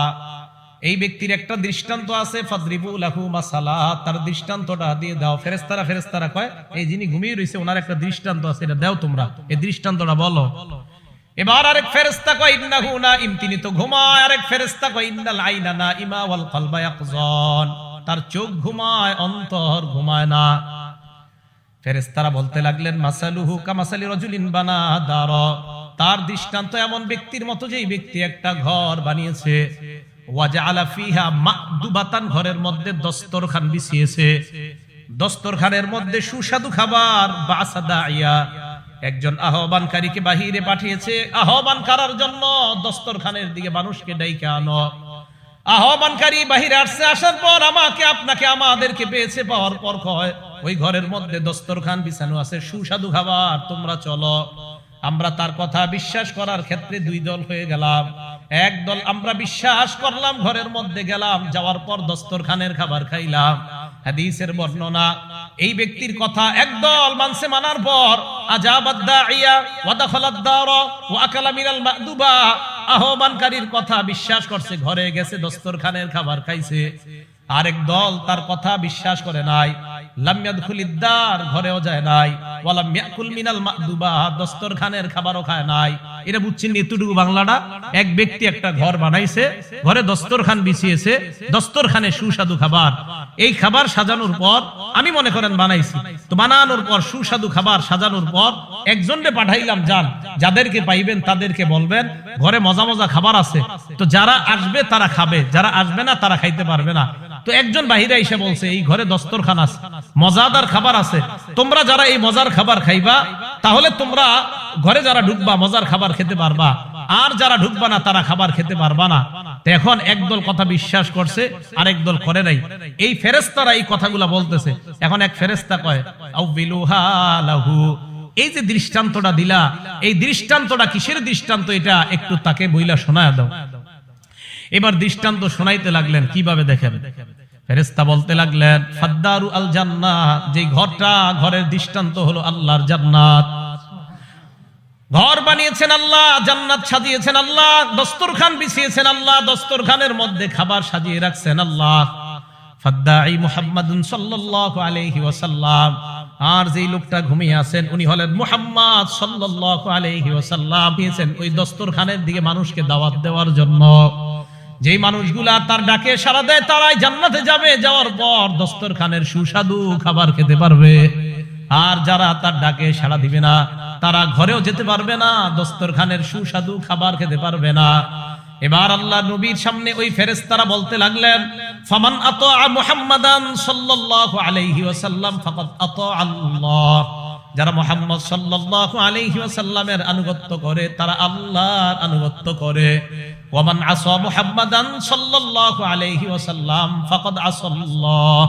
এই ব্যক্তির একটা দৃষ্টান্ত আছে, ফাদরিবু লাহু মাসালা, তার দৃষ্টান্তটা দিয়ে দাও। ফেরেশতারা কয় এই যিনি ঘুমিয়ে রইছে ওনার একটা দৃষ্টান্ত আছে, এটা দাও তোমরা, এই দৃষ্টান্তটা বলো। এবার আরেক ফেরেশতা কয় ইন্নাহু নাইম, তিনি তো ঘুমায়। আরেক ফেরেশতা কয় ইন্নাল আইনা নাইমা ওয়াল কলবা ইয়াকযান, তার চোখ ঘুমায়, অন্তর ঘুমায় না। ফেরেশতারা বলতে লাগলেন মাসালুহু কামাসালি রাজুলিন বানা দার, তার দৃষ্টান্ত এমন ব্যক্তির মতো যেই ব্যক্তি একটা ঘর বানিয়েছে, ওয়াজআলা ফিহা মা'দুবাতান, ঘরের মধ্যে দস্তরখান বিছিয়েছে, দস্তরখানের মধ্যে সুস্বাদু খাবার, বাসাদাইয়া, একজন আহ্বানকারীকে বাহিরে পাঠিয়েছে আহ্বান করার জন্য, দস্তরখানের দিকে মানুষকে ডাইকা আনো। আহ্বানকারী বাহিরে আসছে, আসার পর আমাকে আপনাকে আমাদেরকে পেয়েছে, পাওয়ার পর কয় ওই ঘরের মধ্যে দস্তরখান বিছানো আছে, সুস্বাদু খাবার, তোমরা চলো। আমরা তার কথা বিশ্বাস করার ক্ষেত্রে দুই দল হয়ে গেলাম। এক দল আমরা বিশ্বাস করলাম, ঘরের মধ্যে গেলাম, যাওয়ার পর দস্তরখানের খাবার খাইলাম। হাদিসের বর্ণনা, এই ব্যক্তির কথা একদল মানছে, মানার পর আজাবাদ দাইয়া ওয়া দাখালাদ দার ওয়া আকালা মিনাল মা'দুবা, আহ্বানকারীর কথা বিশ্বাস করছে, ঘরে গেছে, দস্তরখানের খাবার খাইছে। আরেক দল তার কথা বিশ্বাস করে নাই, লাম ইয়াদখুলিদ দার, ঘরেও যায় নাই, ওয়া লাম ইয়াকুল মিনাল মা'দুবা, দস্তরখানের খাবারও খায় নাই। এটা বুঝছেন এতটুকু বাংলাটা? এক ব্যক্তি একটা ঘর বানাইছে, ঘরে দস্তরখান বিছিয়েছে, দস্তরখানে সুস্বাদু খাবার, এই খাবার সাজানোর পর আমি মনে করেন বানাইছি, তো বানানোর পর সুস্বাদু খাবার সাজানোর পর একজনকে পাঠাইলাম, যান যাদেরকে পাইবেন তাদেরকে বলবেন ঘরে মজা মজা খাবার আছে, তো যারা আসবে তারা খাবে, যারা আসবে না তারা খাইতে পারবে না। তো একজন বাহিরে এসে বলছে এই ঘরে দস্তরখান আছে, মজাদার খাবার আছে, তোমরা যারা এই মজার খাবার খাইবা তাহলে তোমরা ঘরে যারা ঢুকবা মজার খাবার খেতে পারবা, আর যারা ঢুকবা না তারা খাবার খেতে পারবা না। তো এখন একদল কথা বিশ্বাস করছে, আরেক দল করে নাই। এই ফেরেশতারা এই কথাগুলা বলতেছে। এখন এক ফেরেশতা কয় আউবিলুহা লাহু, এই যে দৃষ্টান্তটা দিলা, এই দৃষ্টান্তটা কিসের দৃষ্টান্ত, এটা একটু তাকে বইলা শোনায় দাও। এবার দৃষ্টান্ত শোনাইতে লাগলেন, কিভাবে দেখেন। ফেরেশতা বলতে লাগলেন ফাদ্দারু আল জান্নাহ, যে ঘরটা, ঘরের দৃষ্টান্ত হলো আল্লাহর জান্নাত। ঘর বানিয়েছেন আল্লাহ, জান্নাত সাজিয়েছেন আল্লাহ, দস্তরখান বিছিয়েছেন আল্লাহ, দস্তরখানের মধ্যে খাবার সাজিয়ে রাখছেন আল্লাহ। ফাদ্দাই মুহাম্মাদুন সাল্লাল্লাহু আলাইহি ওয়াসাল্লাম, আর যেই লোকটা ঘুমিয়ে আছেন উনি হলেন মুহাম্মদ সাল্লাল্লাহু আলাইহি ওয়াসাল্লাম। দিয়েছেন ওই দস্তরখানের দিকে মানুষকে দাওয়াত দেওয়ার জন্য। যেই মানুষগুলা তার ডাকে সাড়া দেয় তারাই জান্নাতে যাবে, যাওয়ার পর দস্তরখানের সুস্বাদু খাবার খেতে পারবে। আর যারা তার ডাকে সাড়া দিবে না তারা ঘরেও যেতে পারবে না, দস্তরখানের সুস্বাদু খাবার খেতে পারবে না। এবার আল্লাহ নবীর সামনে ওই ফেরেশতারা বলতে লাগলেন ফামান আতা মুহাম্মাদান সাল্লাল্লাহু আলাইহি ওয়াসাল্লাম ফাকাদ আতা আল্লাহ, যারা মুহাম্মদ সাল্লাল্লাহু আলাইহি ওয়াসাল্লামের আনুগত্য করে তারা আল্লাহর আনুগত্য করে। ওয়ামান আসা মুহাম্মাদান সাল্লাল্লাহু আলাইহি ওয়াসাল্লাম ফাকাদ আসাল্লাহ,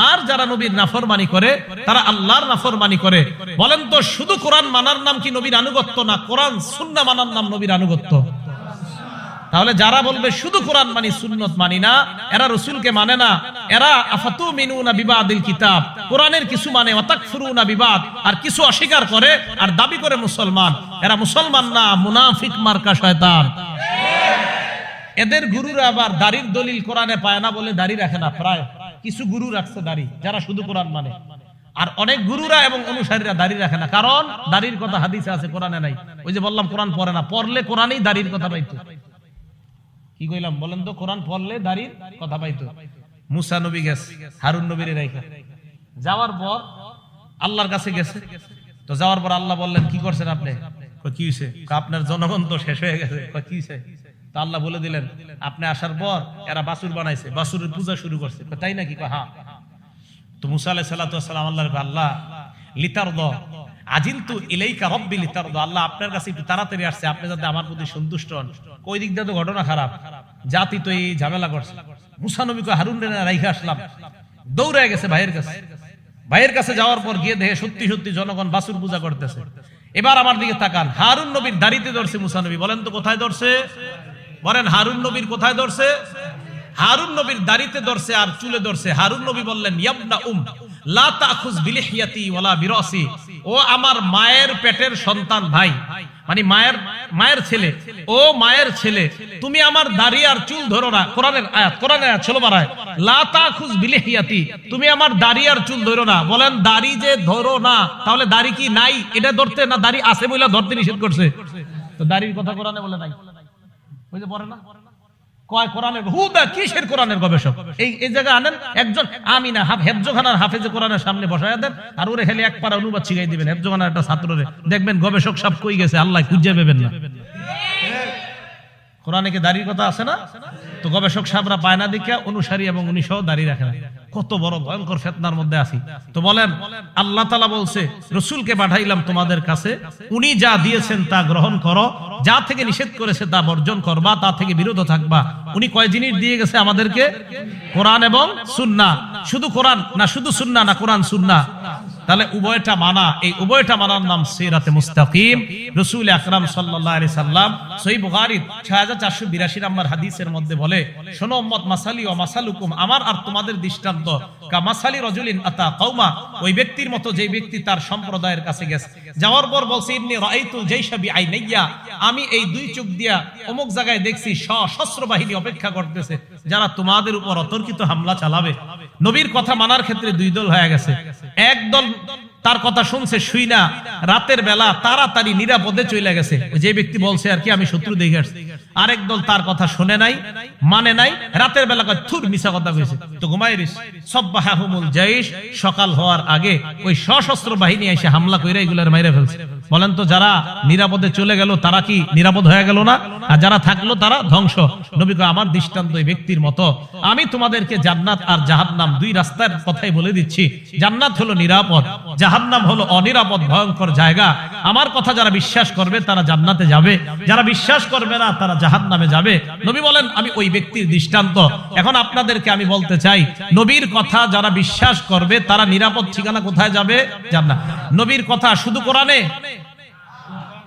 আর যারা নবীর নাফরমানি করে তারা আল্লাহর নাফরমানি করে। বলেন তো শুধু কোরআন মানার নাম কি নবীর আনুগত্য, না কোরআন সুন্নাহ মানার নাম নবীর আনুগত্য? তাহলে যারা বলবে শুধু কোরআন মানি সুন্নত মানি না, এরা রাসূলকে মানে না, এরা আফাতুমিনুনা বিবাদিল কিতাব, কোরআনের কিছু মানে, ওয়া তাকফুরুনা বিবাদ, আর কিছু অস্বীকার করে আর দাবি করে মুসলমান। এরা মুসলমান না, মুনাফিক মার্কা শয়তান। এদের গুরুরা আবার দাড়ির দলিল কোরআনে পায় না বলে দাড়ি রাখে না। প্রায় কিছু গুরু রাখছে দাড়ি যারা শুধু কোরআন মানে, আর অনেক গুরুরা এবং অনুসারীরা দাড়ি রাখে না, কারণ দাড়ির কথা হাদিসে আছে কোরআনে নাই। ওই যে বললাম কোরআন পড়ে না, পড়লে কোরআনেই দাড়ির কথা পাইতো। কি কইলাম বলেন তো? কোরআন পড়লে দাড়ির কথা পাইতো। মুসা নবী গেছে হারুন নবীর রাইখা, যাওয়ার পর আল্লাহর কাছে গেছে, তো যাওয়ার পর আল্লাহ বললেন কি করছেন আপনি? কি হইছে? আপনার জনগণ তো শেষ হয়ে গেছে। কি হইছে? তা আল্লাহ বলে দিলেন আপনি আসার পর এরা বাছুর বানাইছে, বাছুরের পূজা শুরু করছে। তাই নাকি? হ্যাঁ। তো মুসা আলাইহিস সালাতু ওয়াস সালাম আল্লাহর আল্লাহ লিতারদ আজিলতু ইলাইকা রাব্বি লিতারদ, আল্লাহ আপনার কাছে একটু তাড়াতাড়ি আসছে, আপনি যাতে আমার প্রতি সন্তুষ্ট হন। কই দিক দিয়ে তো ঘটনা খারাপ, জাতি তো এই ঝামেলা করছে। মুসা নবী কয় হারুন রে রাইখা আসলাম, দৌড়ে গেছে ভাইয়ের কাছে। ভাইয়ের কাছে যাওয়ার পর গিয়ে দেখে সত্যি সত্যি জনগণ বাছুর পূজা করতেছে। এবার আমার দিকে তাকান, হারুন নবীর দাড়িতে ধরছে মুসা নবী। বলেন তো কোথায় ধরছে? বলেন হারুন নবীর কোথায় ধরছে? হারুন নবীর দাড়িতে ধরছে আর চুলে ধরছে। হারুন নবী বললেন, ইয়াবনা লা তাখুজ বিলিহিয়াতি ওয়ালা বিরাসি, ও আমার মায়ের পেটের সন্তান ভাই, মানে মায়ের ছেলে, ও মায়ের ছেলে, তুমি আমার দাড়ি আর চুল ধরো না। কোরআনের আয়াত ছিল বারায়, লা তাখুজ বিলিহিয়াতি, তুমি আমার দাড়ি আর চুল ধরো না। বলেন দাড়ি যে ধরো না, তাহলে দাড়ি কি নাই এটা ধরতে, না দাড়ি আছে বলে ধরতে নিষেধ করছে? তো দাড়ির কথা কোরআনে বলে নাই, ওই যে পড়ে না কয় কোরআনের হুদা কিসের কোরআনের গবেষক। এই জায়গা আনেন একজন আমিনা হেফজখানার হাফেজে কোরআনের সামনে বসায়া দেন, আর ওরে খালি এক পারা অনুবাদ শিখাই দিবেন হেফজখানার একটা ছাত্ররে, দেখবেন গবেষক সব কই গেছে আল্লাহ খুঁজে পাবেন না। কোরআনে কি দাড়ির কথা আছে না? তো গবেষক সাহেবরা পায় না দেখে অনুসারী এবং উনি সহ দাড়ি রাখে না। কত বড় ভয়ঙ্কর ফিতনার মধ্যে আছি। তো বলেন আল্লাহ তাআলা বলছে রাসূলকে পাঠাইলাম তোমাদের কাছে, উনি যা দিয়েছেন তা গ্রহণ করো, যা থেকে নিষেধ করেছে তা বর্জন করবা, তা থেকে বিরত থাকবা। উনি কয় জিনিস দিয়ে গেছে আমাদেরকে? কোরআন এবং সুন্নাহ। শুধু কোরআন না, শুধু সুন্নাহ না, কোরআন সুন্নাহ। তাহলে উভয়টা মানা, এই উভয়টা মানার নাম সিরাতে মুস্তাকিম। রাসূল আকরাম সাল্লাল্লাহু আলাইহি সাল্লাম সহিহ বুখারীর 6482 নম্বর হাদিসের মধ্যে বলে, শোনো উম্মত, মাসালি ওয়া মাসালুকুম, আমার আর তোমাদের দৃষ্টান্ত কা মাসালি রাজুলিন আতা কওমা, ওই ব্যক্তির মতো যে ব্যক্তি তার সম্প্রদায়ের কাছে গেছে, যাওয়ার পর বলছে ইন্নী রাআইতুল জাইশা বিআইনাইয়া, আমি এই দুই চোখ দিয়া অমুক জায়গায় দেখছি সশস্ত্র বাহিনী অপেক্ষা করতেছে যারা তোমাদের উপর অতর্কিত হামলা চালাবে। নবীর কথা মানার ক্ষেত্রে দুই দল হয়ে গেছে। এক দল তার কথা শুনছে, শুই না, রাতের বেলা তাড়াতাড়ি নিরাপদে চলে গেছে, যে ব্যক্তি বলছে আর কি আমি শত্রু দেখে আসছি। আরেক দল তার কথা শুনে নাই, মানে নাই, রাতের বেলা থুর মিছা কথা কইছে, তো ঘুমাইরিস। সাব্বাহাহুমুল জাইশ, সকাল হওয়ার আগে ওই সশস্ত্র বাহিনী এসে হামলা কইরা এগুলার মাইরা ফেলছে। বলেন তো যারা নিরাপদে চলে গেল তারা কি নিরাপদ হয়ে গেল না? আর যারা থাকলো তারা ধ্বংস। নবী কয় আমার দৃষ্টান্ত এই ব্যক্তির মতো। আমি তোমাদেরকে জান্নাত আর জাহান্নাম দুই রাস্তার কথাই বলে দিচ্ছি। জান্নাত হলো নিরাপদ, জাহান্নাম হলো অনিরাপদ ভয়ঙ্কর জায়গা। আমার কথা যারা বিশ্বাস করবে তারা জান্নাতে যাবে, যারা বিশ্বাস করবে না তারা জাহান্নামে যাবে। নবী বলেন আমি ওই ব্যক্তির দৃষ্টান্ত। এখন আপনাদেরকে আমি বলতে চাই, নবীর কথা যারা বিশ্বাস করবে তারা নিরাপদ ঠিকানা কোথায় যাবে? জান্নাত। নবীর কথা শুধু কোরআনে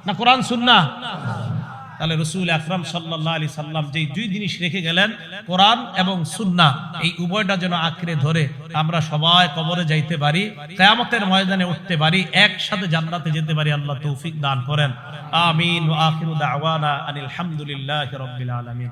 না কোরআন সুন্নাহ? তাহলে রাসূল আকরাম সাল্লাল্লাহু আলাইহি সাল্লাম যেই দুই জিনিস রেখে গেলেন, কোরআন এবং সুন্নাহ, এই উভয়টা যেন আঁকড়ে ধরে আমরা সবাই কবরে যাইতে পারি, কিয়ামতের ময়দানে উঠতে পারি, একসাথে জান্নাতে যেতে পারি। আল্লাহ তৌফিক দান করেন। আমিন। ওয়া আখিরু দাওয়ানা আনিল হামদুলিল্লাহি রাব্বিল আলামিন।